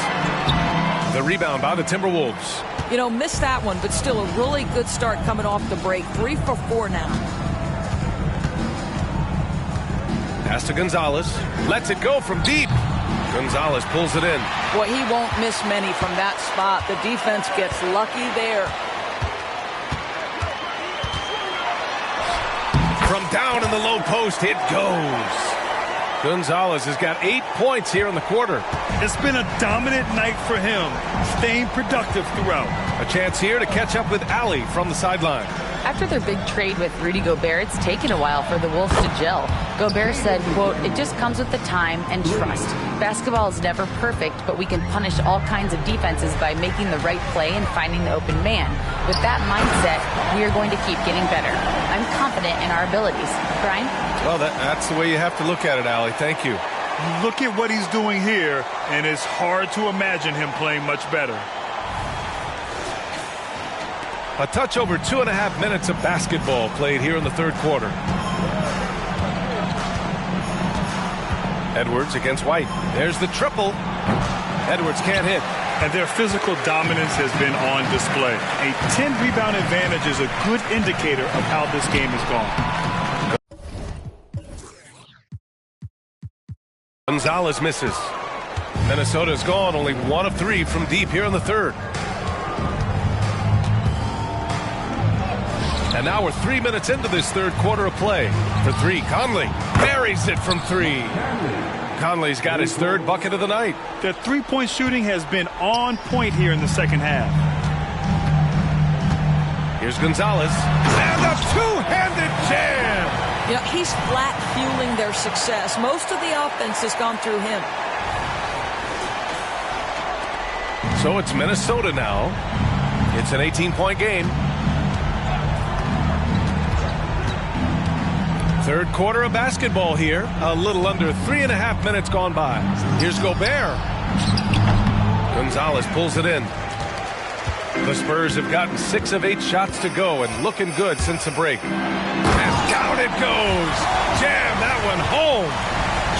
The rebound by the Timberwolves. You know, missed that one, but still a really good start coming off the break. 3 for 4 now. Pass to Gonzalez. Lets it go from deep. Gonzalez pulls it in. Boy, he won't miss many from that spot. The defense gets lucky there. From down in the low post, it goes. Gonzalez has got 8 points here in the quarter. It's been a dominant night for him, staying productive throughout. A chance here to catch up with Allie from the sideline. After their big trade with Rudy Gobert, it's taken a while for the Wolves to gel. Gobert said, quote, "It just comes with the time and trust. Basketball is never perfect, but we can punish all kinds of defenses by making the right play and finding the open man. With that mindset, we are going to keep getting better. I'm confident in our abilities." Brian? Well, that's the way you have to look at it, Allie. Thank you. Look at what he's doing here, and it's hard to imagine him playing much better. A touch over 2.5 minutes of basketball played here in the third quarter. Edwards against White. There's the triple. Edwards can't hit. And their physical dominance has been on display. A 10-rebound advantage is a good indicator of how this game has gone. Gonzalez misses. Minnesota's gone only 1 of 3 from deep here in the third. And now we're 3 minutes into this third quarter of play. For 3, Conley buries it from 3. Conley's got his 3rd bucket of the night. Their three-point shooting has been on point here in the second half. Here's Gonzalez. And a two-handed jam. You know, he's flat fueling their success. Most of the offense has gone through him. So it's Minnesota now. It's an 18-point game. Third quarter of basketball here. A little under 3.5 minutes gone by. Here's Gobert. Gonzalez pulls it in. The Spurs have gotten 6 of 8 shots to go and looking good since the break. And down it goes. Jam that one home.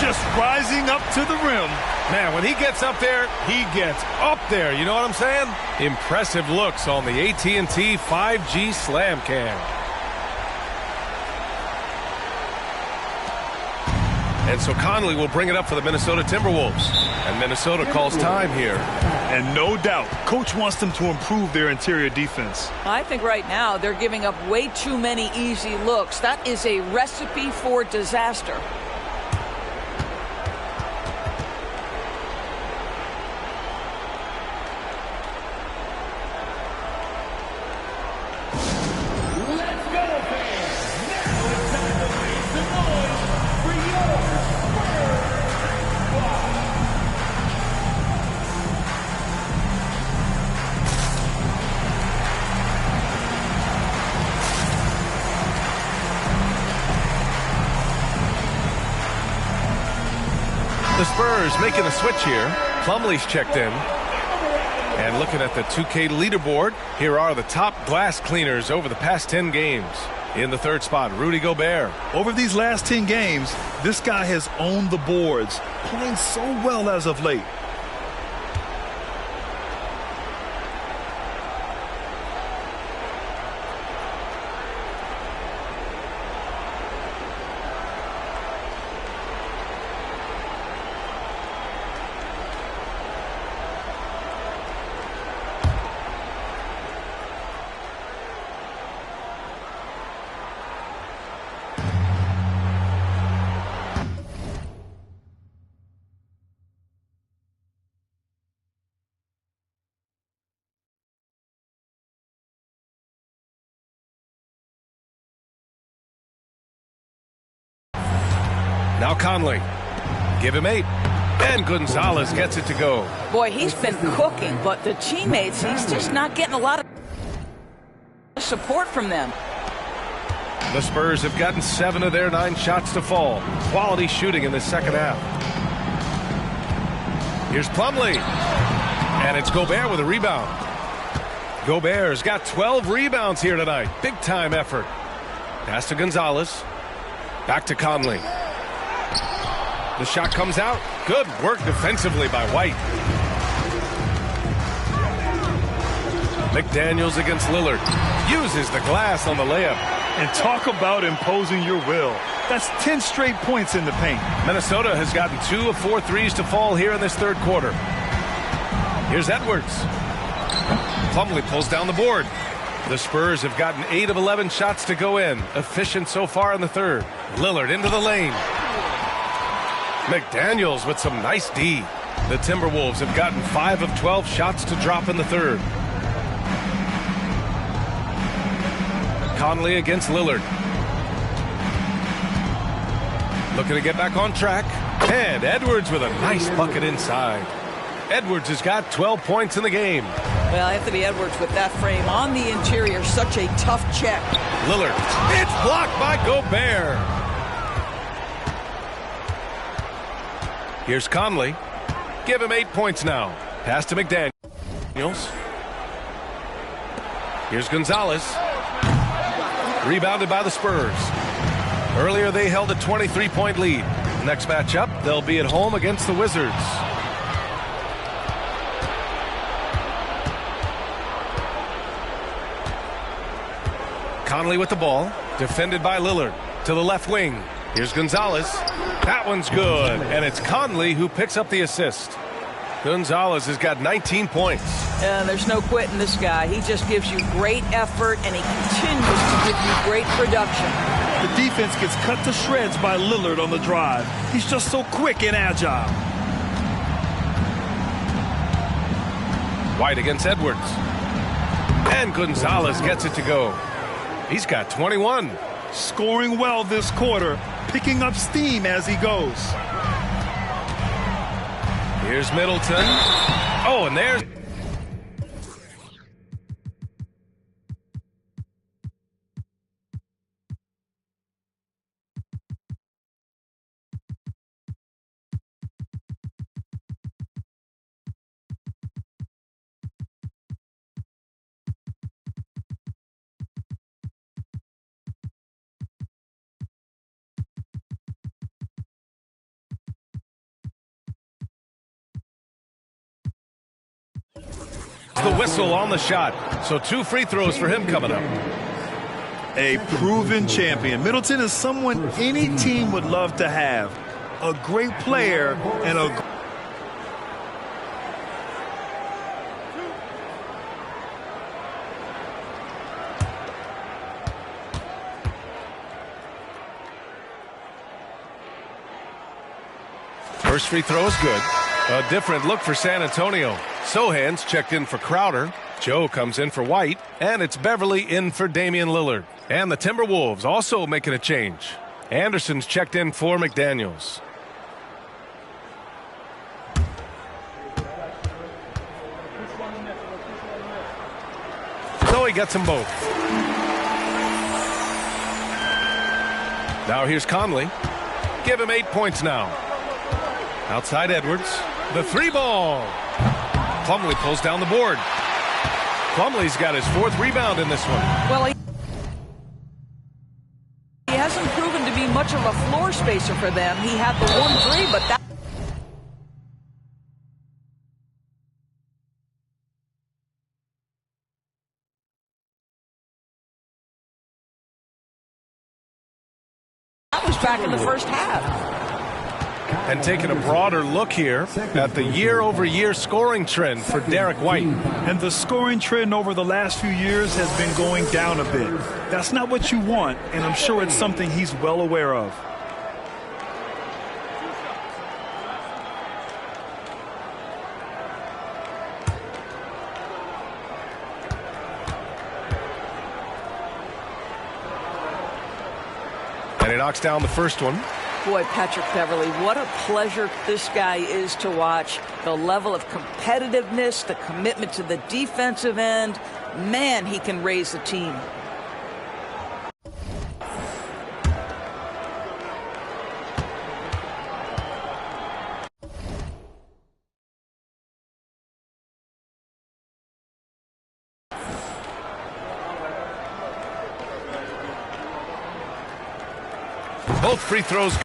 Just rising up to the rim. Man, when he gets up there, he gets up there. You know what I'm saying? Impressive looks on the AT&T 5G Slam Cam. And so Conley will bring it up for the Minnesota Timberwolves. And Minnesota calls time here. And no doubt, Coach wants them to improve their interior defense. I think right now they're giving up way too many easy looks. That is a recipe for disaster. The Spurs making a switch here. Plumlee's checked in. And looking at the 2K leaderboard, here are the top glass cleaners over the past 10 games. In the third spot, Rudy Gobert. Over these last 10 games, this guy has owned the boards, playing so well as of late. Now Conley. Give him 8. And Gonzalez gets it to go. Boy, he's been cooking, but the teammates, he's just not getting a lot of support from them. The Spurs have gotten 7 of their 9 shots to fall. Quality shooting in the second half. Here's Plumlee. And it's Gobert with a rebound. Gobert's got 12 rebounds here tonight. Big time effort. Pass to Gonzalez. Back to Conley. The shot comes out. Good work defensively by White. McDaniels against Lillard. Uses the glass on the layup. And talk about imposing your will. That's 10 straight points in the paint. Minnesota has gotten 2 of 4 threes to fall here in this third quarter. Here's Edwards. Plumlee pulls down the board. The Spurs have gotten 8 of 11 shots to go in. Efficient so far in the third. Lillard into the lane. McDaniels with some nice D. The Timberwolves have gotten 5 of 12 shots to drop in the third. Conley against Lillard. Looking to get back on track. And Edwards with a nice bucket inside. Edwards has got 12 points in the game. Well, Anthony Edwards with that frame on the interior, such a tough check. Lillard. It's blocked by Gobert. Here's Conley. Give him 8 points now. Pass to McDaniels. Here's Gonzalez. Rebounded by the Spurs. Earlier they held a 23-point lead. Next matchup, they'll be at home against the Wizards. Conley with the ball. Defended by Lillard. To the left wing. Here's Gonzalez. That one's good. And it's Conley who picks up the assist. Gonzalez has got 19 points. There's no quitting this guy. He just gives you great effort, and he continues to give you great production. The defense gets cut to shreds by Lillard on the drive. He's just so quick and agile. White against Edwards. And Gonzalez gets it to go. He's got 21. scoring well this quarter, picking up steam as he goes. Here's Middleton. Oh, and there's... the whistle on the shot. So 2 free throws for him coming up. A proven champion. Middleton is someone any team would love to have. A great player and a... First free throw is good. A different look for San Antonio. Sohan's checked in for Crowder. Joe comes in for White. And it's Beverly in for Damian Lillard. And the Timberwolves also making a change. Anderson's checked in for McDaniels. So he gets them both. Now here's Conley. Give him 8 points now. Outside Edwards. The 3-ball. Plumlee pulls down the board. Plumlee's got his 4th rebound in this one. Well, he hasn't proven to be much of a floor spacer for them. He had the 1-3, but that... that was back in the first half. And taking a broader look here at the year-over-year scoring trend for Derek White. And the scoring trend over the last few years has been going down a bit. That's not what you want, and I'm sure it's something he's well aware of. And he knocks down the first one. Boy, Patrick Beverly, what a pleasure this guy is to watch. The level of competitiveness, the commitment to the defensive end. Man, he can raise the team. Both free throws.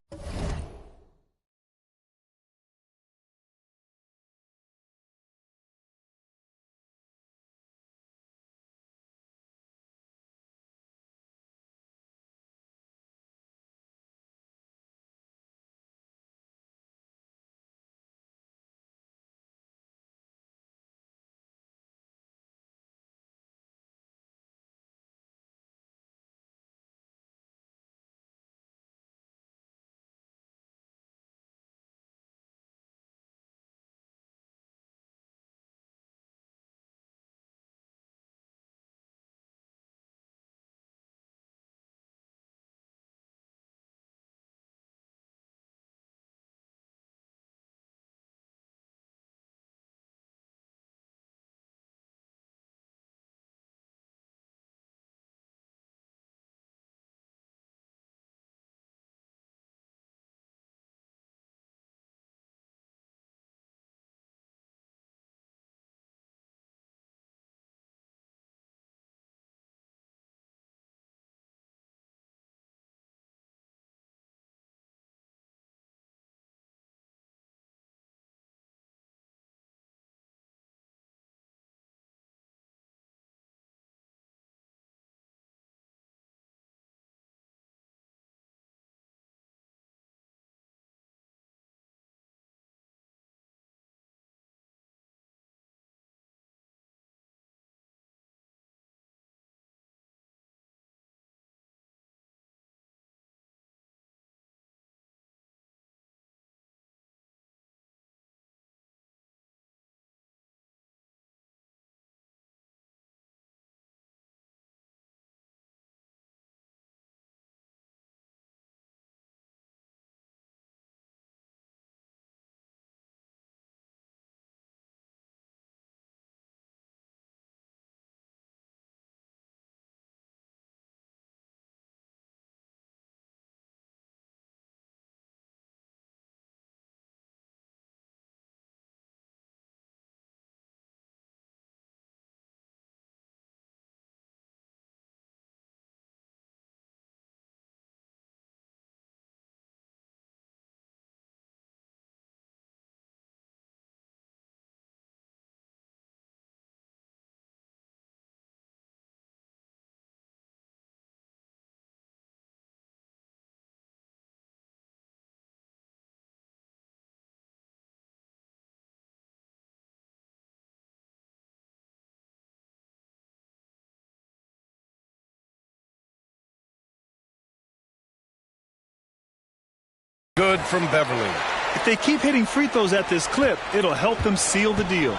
Good from Beverly. If they keep hitting free throws at this clip, it'll help them seal the deal.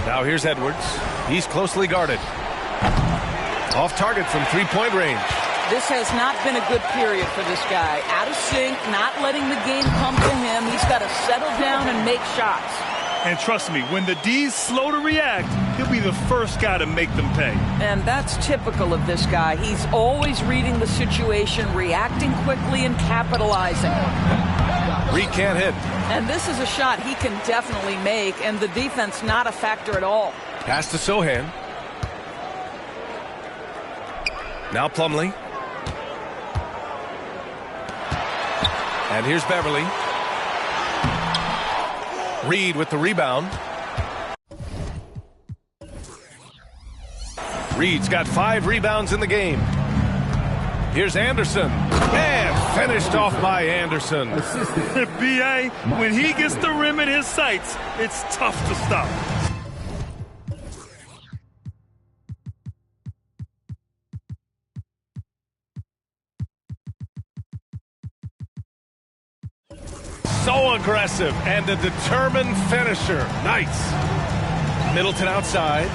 Now here's Edwards. He's closely guarded. Off target from three-point range. This has not been a good period for this guy. Out of sync, not letting the game come to him. He's got to settle down and make shots. And trust me, when the D's slow to react, he'll be the first guy to make them pay. And that's typical of this guy. He's always reading the situation, reacting quickly and capitalizing. Reed can't hit. And this is a shot he can definitely make, and the defense not a factor at all. Pass to Sohan. Now Plumlee. And here's Beverly. Reed with the rebound. Reed's got 5 rebounds in the game. Here's Anderson. And finished off by Anderson. B.A., when he gets the rim in his sights, it's tough to stop. So aggressive and a determined finisher. Nice. Middleton outside.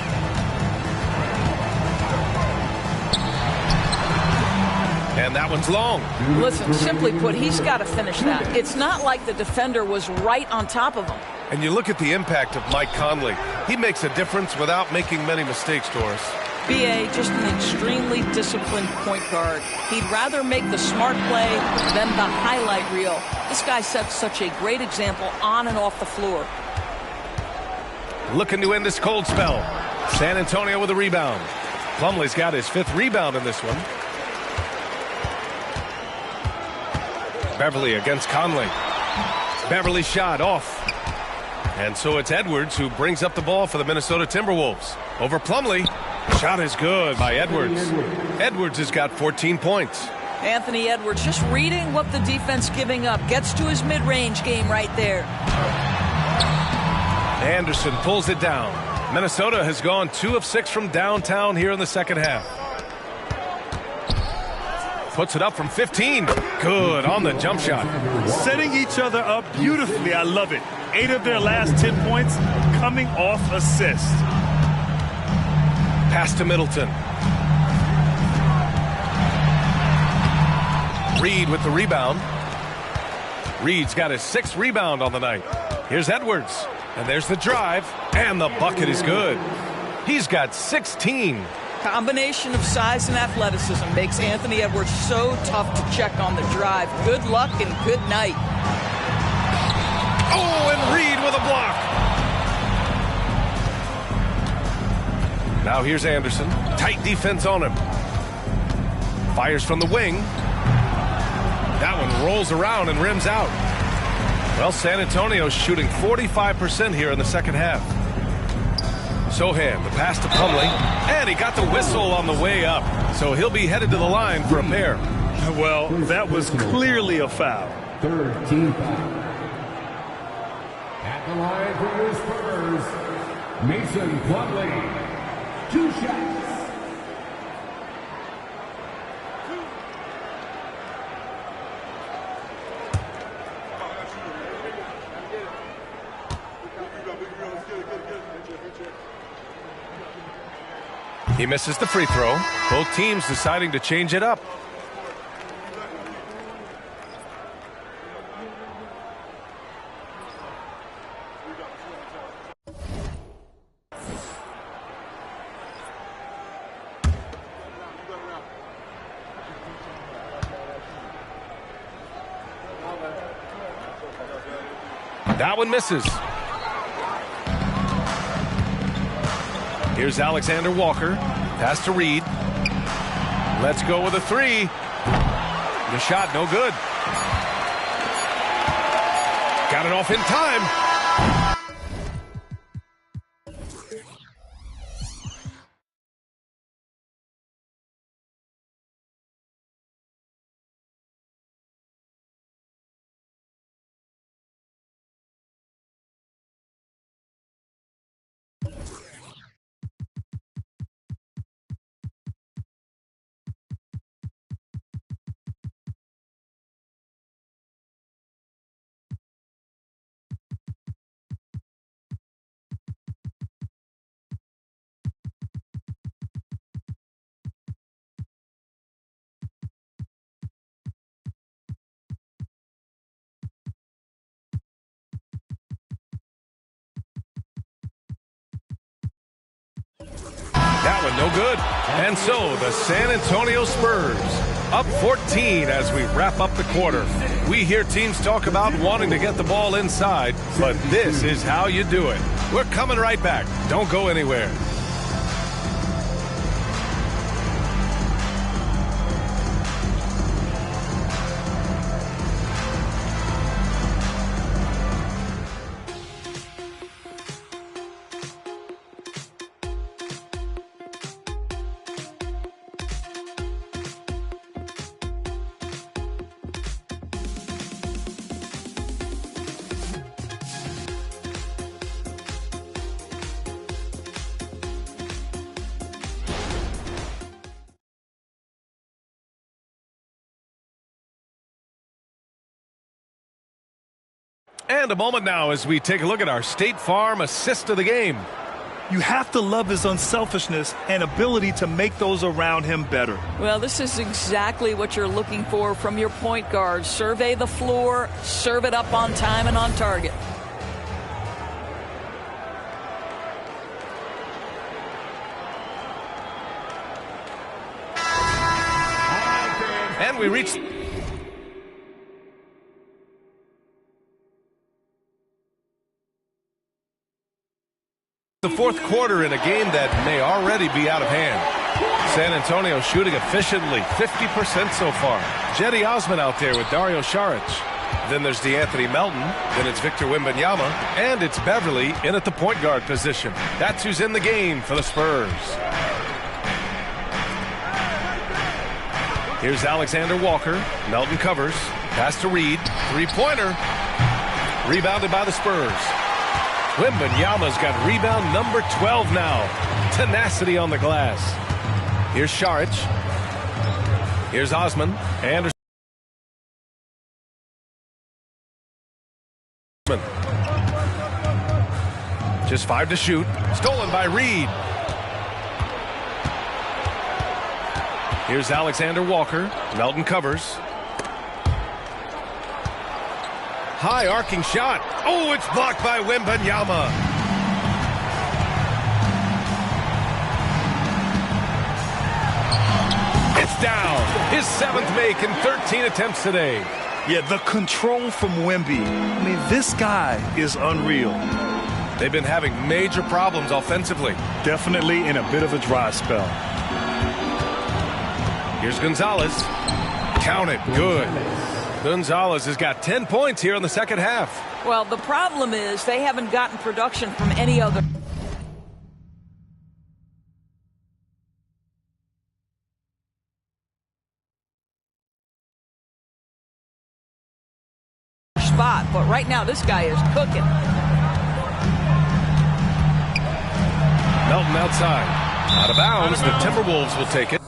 And that one's long. Listen, simply put, he's got to finish that. It's not like the defender was right on top of him. And you look at the impact of Mike Conley. He makes a difference without making many mistakes, Doris. B.A., just an extremely disciplined point guard. He'd rather make the smart play than the highlight reel. This guy sets such a great example on and off the floor. Looking to end this cold spell. San Antonio with a rebound. Plumlee's got his 5th rebound in this one. Beverly against Conley. Beverly's shot off. And so it's Edwards who brings up the ball for the Minnesota Timberwolves. Over Plumlee. Shot is good by Edwards. Edwards has got 14 points. Anthony Edwards just reading what the defense giving up. Gets to his mid-range game right there. Anderson pulls it down. Minnesota has gone 2 of 6 from downtown here in the second half. Puts it up from 15. Good on the jump shot. Setting each other up beautifully. I love it. 8 of their last 10 points coming off assists. Pass to Middleton. Reed with the rebound. Reed's got his 6th rebound on the night. Here's Edwards. And there's the drive. And the bucket is good. He's got 16. Combination of size and athleticism makes Anthony Edwards so tough to check on the drive. Good luck and good night. Oh, and Reed with a block. Now here's Anderson. Tight defense on him. Fires from the wing. That one rolls around and rims out. Well, San Antonio's shooting 45% here in the second half. Sohan, the pass to Plumlee. And he got the whistle on the way up. So he'll be headed to the line for a pair. Well, that was clearly a foul. 3rd team foul. At the line for your Spurs, Mason Plumlee. 2 shots. He misses the free throw. Both teams deciding to change it up. That one misses. Here's Alexander Walker. Pass to Reed. Let's go with a 3. The shot, no good. Got it off in time. but no good. And so the San Antonio Spurs up 14 as we wrap up the quarter. We hear teams talk about wanting to get the ball inside, but this is how you do it. We're coming right back. Don't go anywhere. And a moment now as we take a look at our State Farm assist of the game. You have to love his unselfishness and ability to make those around him better. Well, this is exactly what you're looking for from your point guard. Survey the floor, serve it up on time and on target. And we reach the fourth quarter in a game that may already be out of hand. San Antonio shooting efficiently, 50% so far. Jetty Osman out there with Dario Saric. Then there's DeAnthony Melton. Then it's Victor Wembanyama. And it's Beverly in at the point guard position. That's who's in the game for the Spurs. Here's Alexander Walker. Melton covers. Pass to Reed. Three-pointer. Rebounded by the Spurs. Wembanyama's got rebound number 12 now. Tenacity on the glass. Here's Saric. Here's Osman. Anderson. Just 5 to shoot. Stolen by Reed. Here's Alexander Walker. Melton covers. High arcing shot. Oh, it's blocked by Wembanyama. It's down. His 7th make in 13 attempts today. Yeah, the control from Wemby. I mean, this guy is unreal. They've been having major problems offensively. Definitely in a bit of a dry spell. Here's Gonzalez. Count it. Good. Gonzalez has got 10 points here in the second half. Well, the problem is they haven't gotten production from any other spot, but right now this guy is cooking. Melton outside. Out of bounds. The Timberwolves will take it.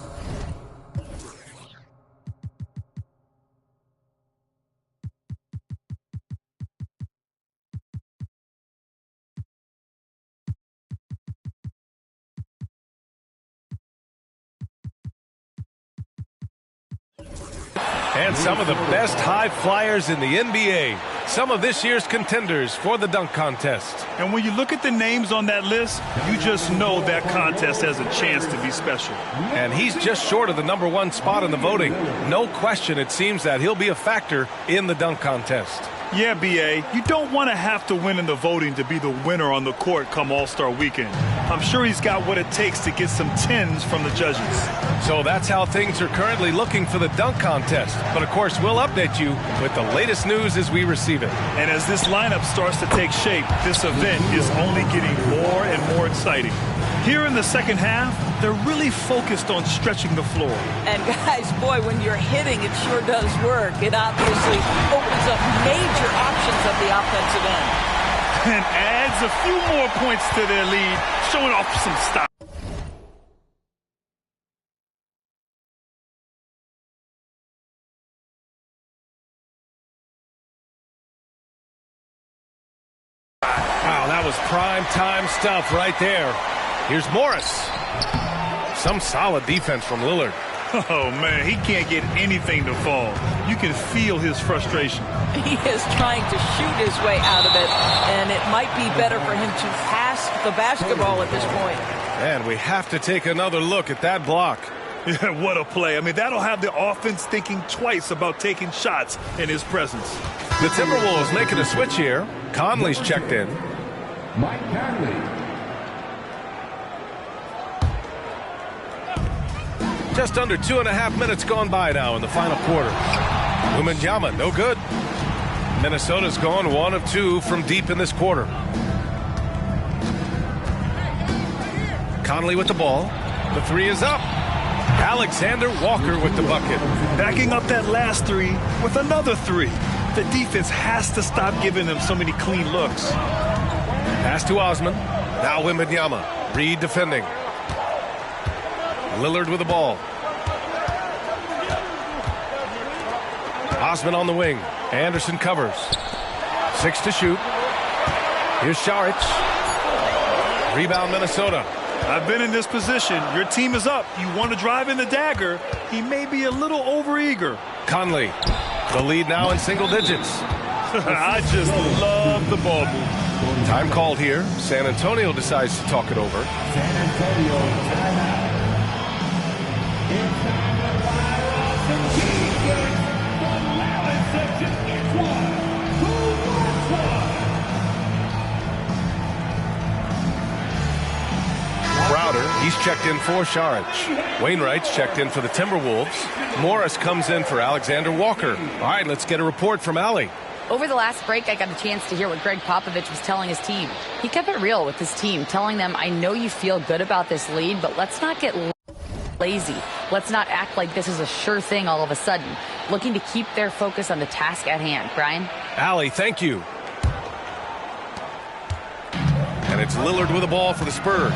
And some of the best high flyers in the NBA. Some of this year's contenders for the dunk contest. And when you look at the names on that list, you just know that contest has a chance to be special. And he's just short of the #1 spot in the voting. No question, it seems that he'll be a factor in the dunk contest. Yeah, B.A., you don't want to have to win in the voting to be the winner on the court come All-Star Weekend. I'm sure he's got what it takes to get some 10s from the judges. So that's how things are currently looking for the dunk contest. But, of course, we'll update you with the latest news as we receive it. And as this lineup starts to take shape, this event is only getting more and more exciting. Here in the second half, they're really focused on stretching the floor. And guys, boy, when you're hitting, it sure does work. It obviously opens up major options at the offensive end. And adds a few more points to their lead, showing off some style. Wow, that was prime time stuff right there. Here's Morris. Some solid defense from Lillard. Oh, man, he can't get anything to fall. You can feel his frustration. He is trying to shoot his way out of it, and it might be better for him to pass the basketball at this point. And we have to take another look at that block. Yeah, what a play. I mean, that'll have the offense thinking twice about taking shots in his presence. The Timberwolves making a switch here. Conley's checked in. Mike Conley. Just under 2.5 minutes gone by now in the final quarter. Wembanyama, no good. Minnesota's gone 1 of 2 from deep in this quarter. Conley with the ball. The three is up. Alexander Walker with the bucket. Backing up that last three with another three. The defense has to stop giving them so many clean looks. Pass to Osman. Now Wembanyama. Reed defending. Lillard with the ball. Osman on the wing. Anderson covers. 6 to shoot. Here's Šarić. Rebound Minnesota. I've been in this position. Your team is up. You want to drive in the dagger. He may be a little overeager. Conley. The lead now in single digits. I just love the ball move. Time called here. San Antonio decides to talk it over. San Antonio timeout. Crowder, he's checked in for Šarić. Wainwright's checked in for the Timberwolves. Morris comes in for Alexander Walker. All right, let's get a report from Allie. Over the last break, I got a chance to hear what Greg Popovich was telling his team. He kept it real with his team, telling them, I know you feel good about this lead, but let's not get lazy. Let's not act like this is a sure thing all of a sudden. Looking to keep their focus on the task at hand. Brian? Allie, thank you. And it's Lillard with the ball for the Spurs.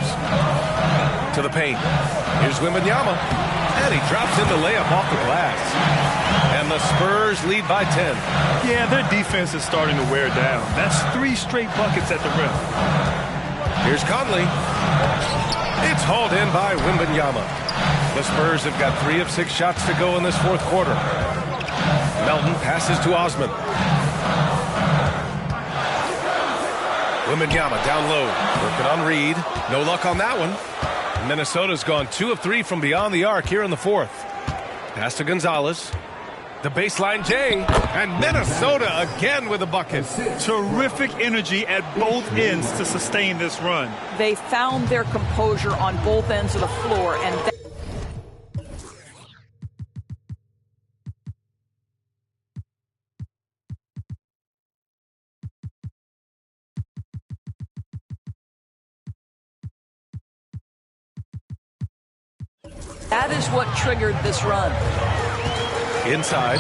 To the paint. Here's Wembanyama. And he drops in the layup off the glass. And the Spurs lead by 10. Yeah, their defense is starting to wear down. That's 3 straight buckets at the rim. Here's Conley. It's hauled in by Wembanyama. The Spurs have got 3 of 6 shots to go in this fourth quarter. Melton passes to Osman. Wembanyama down low. Working on Reed. No luck on that one. Minnesota's gone 2 of 3 from beyond the arc here in the fourth. Pass to Gonzalez. The baseline J. And Minnesota again with a bucket. Terrific energy at both ends to sustain this run. They found their composure on both ends of the floor, and that is what triggered this run. Inside.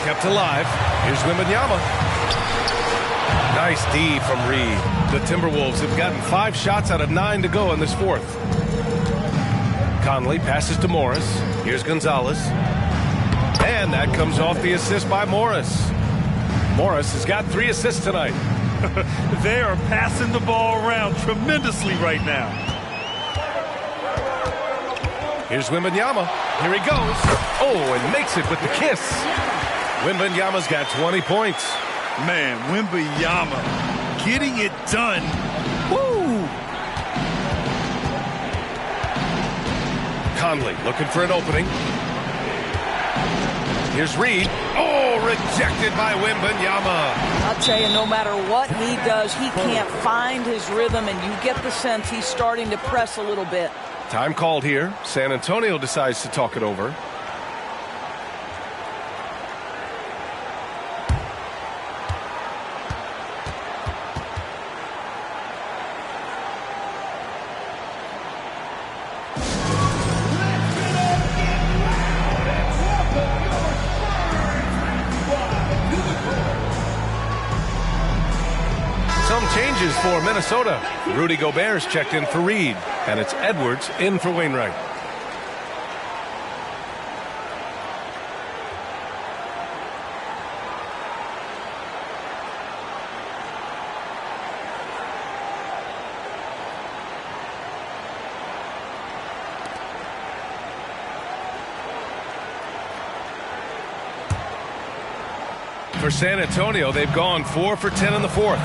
Kept alive. Here's Wembanyama. Nice D from Reed. The Timberwolves have gotten 5 shots out of 9 to go in this fourth. Conley passes to Morris. Here's Gonzalez. And that comes off the assist by Morris. Morris has got 3 assists tonight. They are passing the ball around tremendously right now. Here's Wembanyama. Here he goes. Oh, and makes it with the kiss. Wembanyama's got 20 points. Man, Wembanyama getting it done. Woo! Conley looking for an opening. Here's Reed. Oh, rejected by Wembanyama. I'll tell you, no matter what he does, he can't find his rhythm, and you get the sense he's starting to press a little bit. Time called here. San Antonio decides to talk it over. Some changes for Minnesota. Rudy Gobert's checked in for Reed, and it's Edwards in for Wainwright. For San Antonio, they've gone 4 for 10 in the fourth.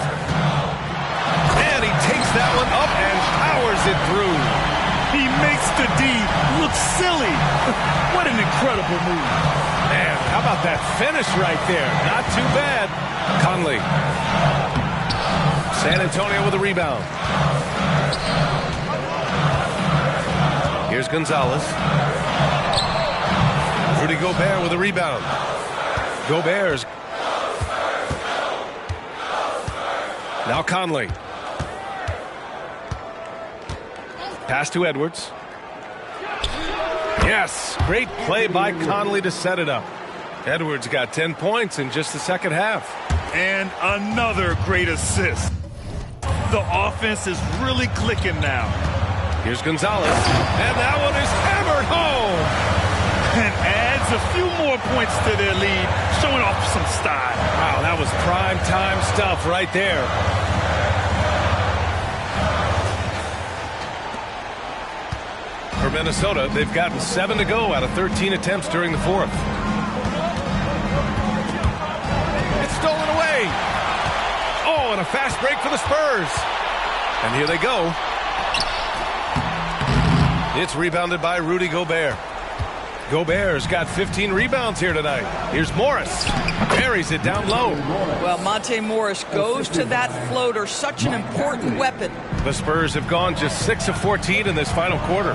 And he takes that one up and powers it through. He makes the D look silly. What an incredible move. Man, how about that finish right there? Not too bad. Conley. San Antonio with a rebound. Here's Gonzalez. Rudy Gobert with a rebound. Gobert's. Now Conley. Pass to Edwards. Yes, great play by Conley to set it up. Edwards got 10 points in just the second half. And another great assist. The offense is really clicking now. Here's Gonzalez. And that one is hammered home. And adds a few more points to their lead, showing off some style. Wow, that was prime time stuff right there. For Minnesota, they've gotten 7 to go out of 13 attempts during the fourth. It's stolen away. Oh, and a fast break for the Spurs. And here they go. It's rebounded by Rudy Gobert. Gobert's got 15 rebounds here tonight. Here's Morris. Buries it down low. Well, Monte Morris goes to that floater, such an important weapon. The Spurs have gone just 6 of 14 in this final quarter.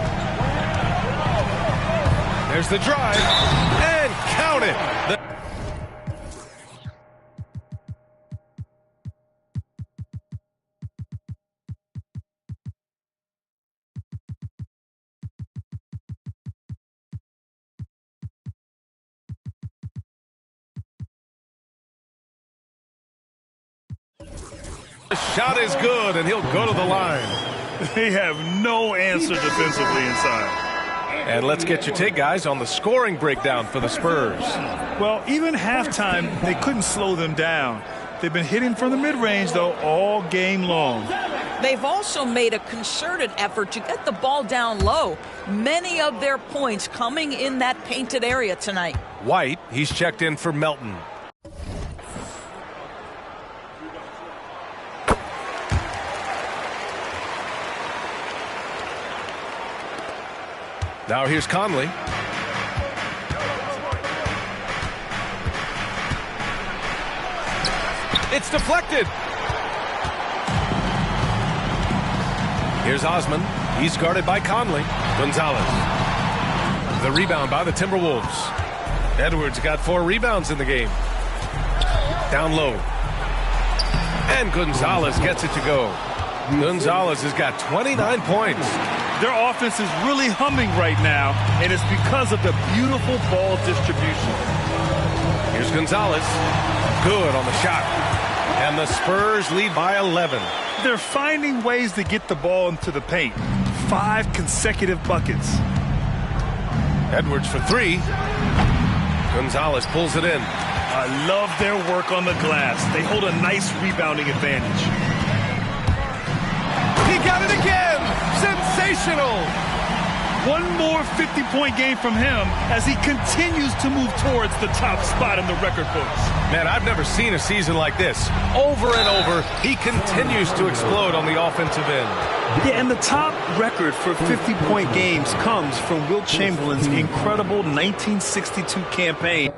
There's the drive, and count it. The shot is good, and he'll go to the line. They have no answer defensively inside. And let's get your take, guys, on the scoring breakdown for the Spurs. Well, even halftime, they couldn't slow them down. They've been hitting from the mid-range, though, all game long. They've also made a concerted effort to get the ball down low. Many of their points coming in that painted area tonight. White, he's checked in for Melton. Now here's Conley. It's deflected. Here's Osman. He's guarded by Conley. Gonzalez. The rebound by the Timberwolves. Edwards got 4 rebounds in the game. Down low. And Gonzalez gets it to go. Gonzalez has got 29 points. Their offense is really humming right now, and it's because of the beautiful ball distribution. Here's Gonzalez. Good on the shot. And the Spurs lead by 11. They're finding ways to get the ball into the paint. 5 consecutive buckets. Edwards for 3. Gonzalez pulls it in. I love their work on the glass. They hold a nice rebounding advantage. He got it again! Sensational! One more 50-point game from him as he continues to move towards the top spot in the record books. Man, I've never seen a season like this. Over and over, he continues to explode on the offensive end. Yeah, and the top record for 50-point games comes from Wilt Chamberlain's incredible 1962 campaign.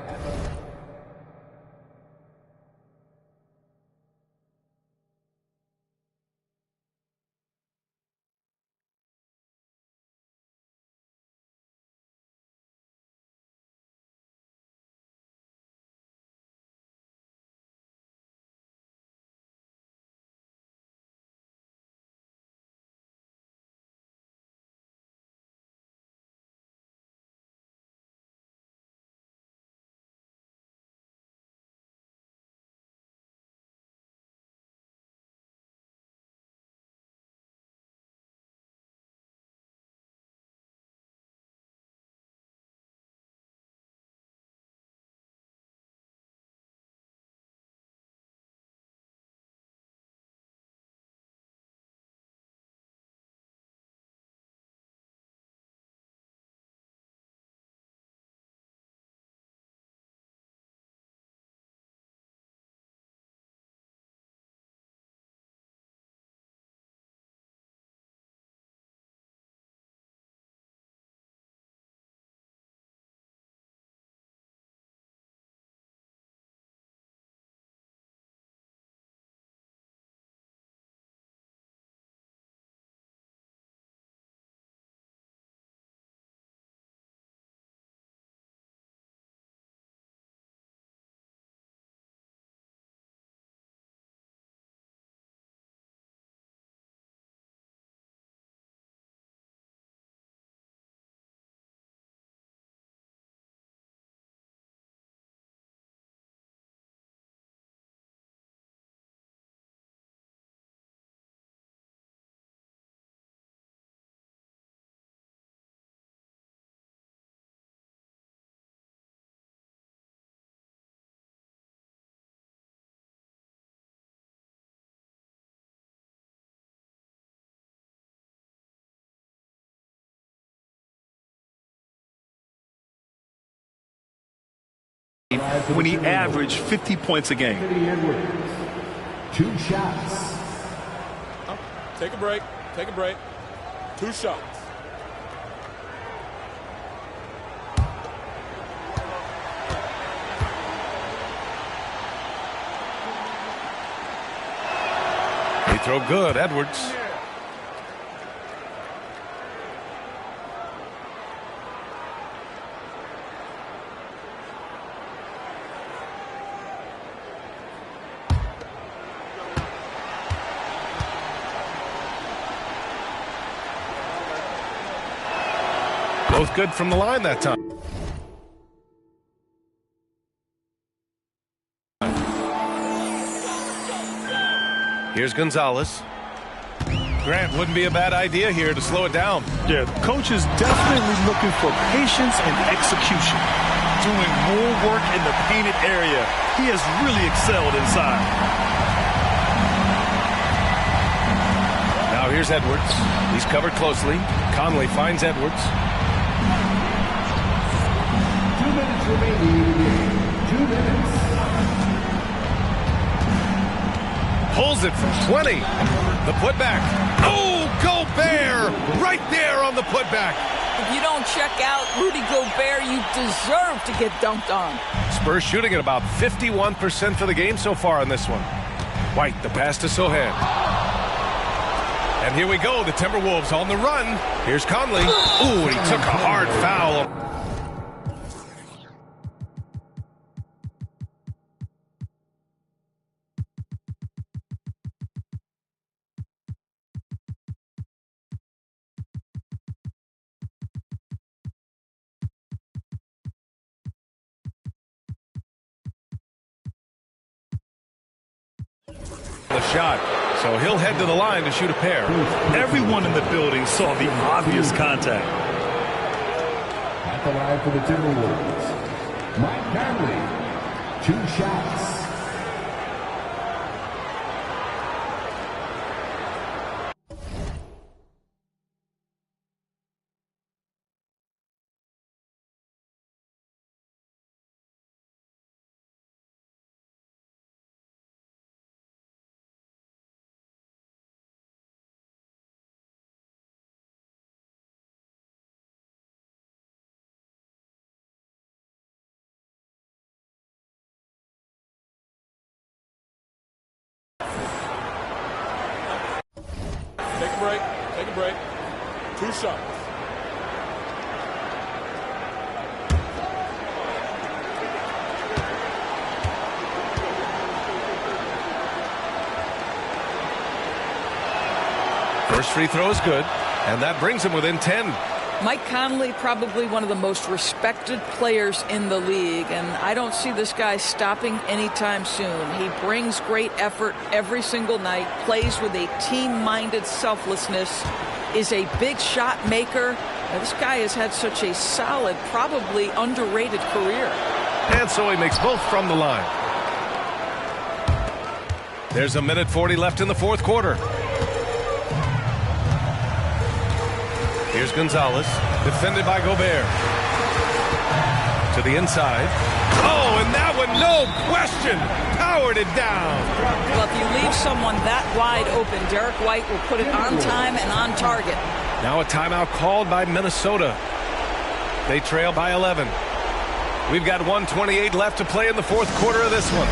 when he averaged 50 points a game. Anthony Edwards, 2 shots. Take a break. Take a break. 2 shots. They throw good, Edwards. Both good from the line that time. Here's Gonzalez. Grant, wouldn't be a bad idea here to slow it down. Yeah, the coach is definitely looking for patience and execution. Doing more work in the painted area. He has really excelled inside. Now here's Edwards. He's covered closely. Conley finds Edwards. 2 minutes remaining in the game. 2 minutes. Pulls it from 20. The putback. Oh, Gobert! Right there on the putback. If you don't check out Rudy Gobert, you deserve to get dunked on. Spurs shooting at about 51% for the game so far on this one. White, the pass to Sohan. And here we go, the Timberwolves on the run. Here's Conley. Ooh, and he took a hard foul. The shot. So he'll head to the line to shoot a pair. Everyone in the building saw the obvious contact. At the line for the Timberwolves, Mike Conley, 2 shots. Take a break. Take a break. 2 shots. First free throw is good, and that brings him within 10. Mike Conley, probably one of the most respected players in the league, and I don't see this guy stopping anytime soon. He brings great effort every single night, plays with a team-minded selflessness, is a big shot maker. Now, this guy has had such a solid, probably underrated career. And so he makes both from the line. There's a minute 40 left in the fourth quarter. Here's Gonzalez, defended by Gobert. To the inside. Oh, and that one, no question, powered it down. Well, if you leave someone that wide open, Derek White will put it on time and on target. Now a timeout called by Minnesota. They trail by 11. We've got 1:28 left to play in the fourth quarter of this one.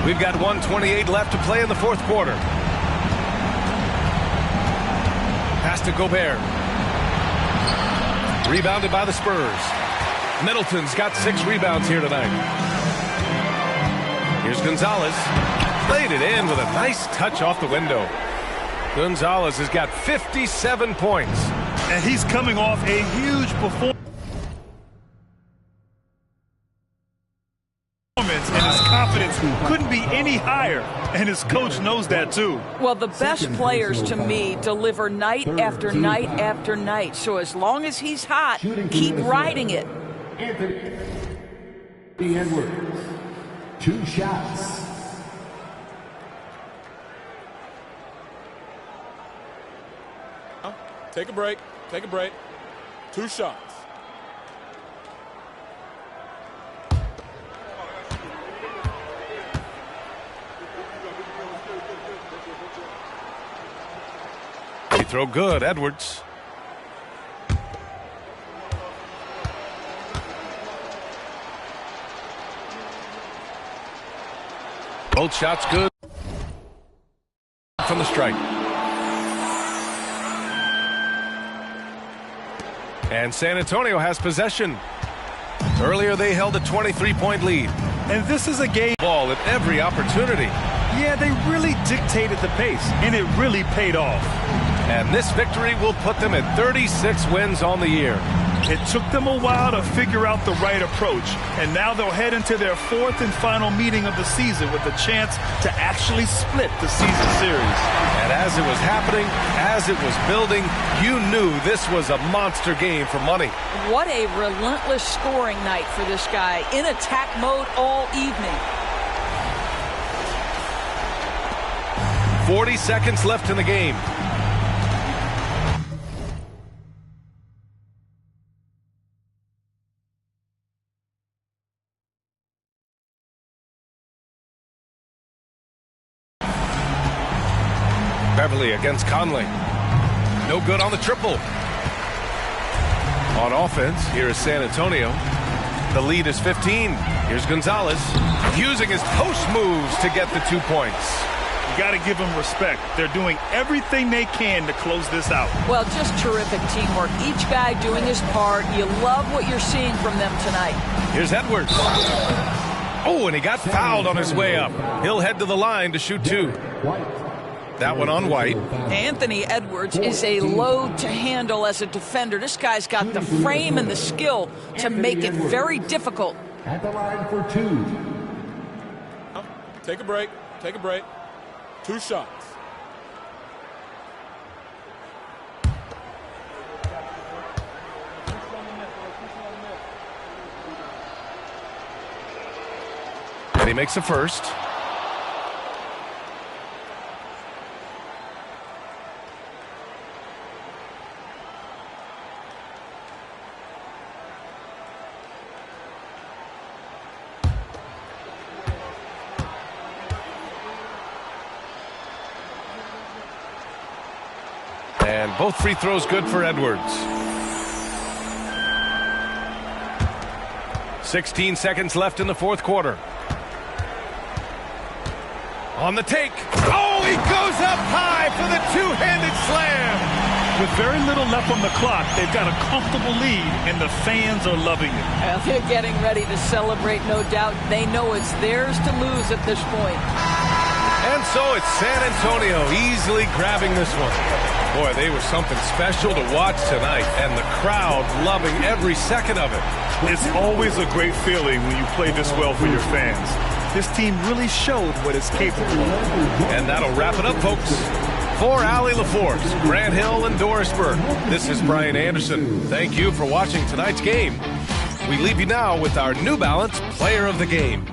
We've got 1:28 left to play in the fourth quarter. Pass to Gobert. Rebounded by the Spurs. Middleton's got 6 rebounds here tonight. Here's Gonzalez. Laid it in with a nice touch off the window. Gonzalez has got 57 points. And he's coming off a huge performance. And his confidence couldn't be any higher, and his coach knows that too. Well, the best players to me deliver night after night after night. So as long as he's hot, keep riding it. Anthony Edwards, 2 shots. Take a break. Take a break. 2 shots. He throw good, Edwards. Both shots good from the strike. And San Antonio has possession. Earlier they held a 23-point lead. And this is a game Ball at every opportunity. Yeah, they really dictated the pace, and it really paid off. And this victory will put them at 36 wins on the year. It took them a while to figure out the right approach, and now they'll head into their 4th and final meeting of the season with a chance to actually split the season series. And as it was happening, as it was building, you knew this was a monster game for money. What a relentless scoring night for this guy, in attack mode all evening. 40 seconds left in the game. Beverly against Conley. No good on the triple. On offense, here is San Antonio. The lead is 15. Here's Gonzalez using his post moves to get the 2 points. You got to give them respect. They're doing everything they can to close this out. Well, just terrific teamwork. Each guy doing his part. You love what you're seeing from them tonight. Here's Edwards. Oh, and he got fouled on his way up. He'll head to the line to shoot 2. That one on White. Anthony Edwards is a load to handle as a defender. This guy's got the frame and the skill to make it very difficult. At the line for 2. Take a break. Take a break. 2 shots. And he makes the first. And both free throws good for Edwards. 16 seconds left in the 4th quarter. On the take. Oh, he goes up high for the 2-handed slam. With very little left on the clock, they've got a comfortable lead, and the fans are loving it. Well, they're getting ready to celebrate, no doubt. They know it's theirs to lose at this point. And so it's San Antonio easily grabbing this one. Boy, they were something special to watch tonight, and the crowd loving every second of it. It's always a great feeling when you play this well for your fans. This team really showed what it's capable of. And that'll wrap it up, folks. For Allie LaForce, Grant Hill, and Doris Burke, this is Brian Anderson. Thank you for watching tonight's game. We leave you now with our New Balance Player of the Game.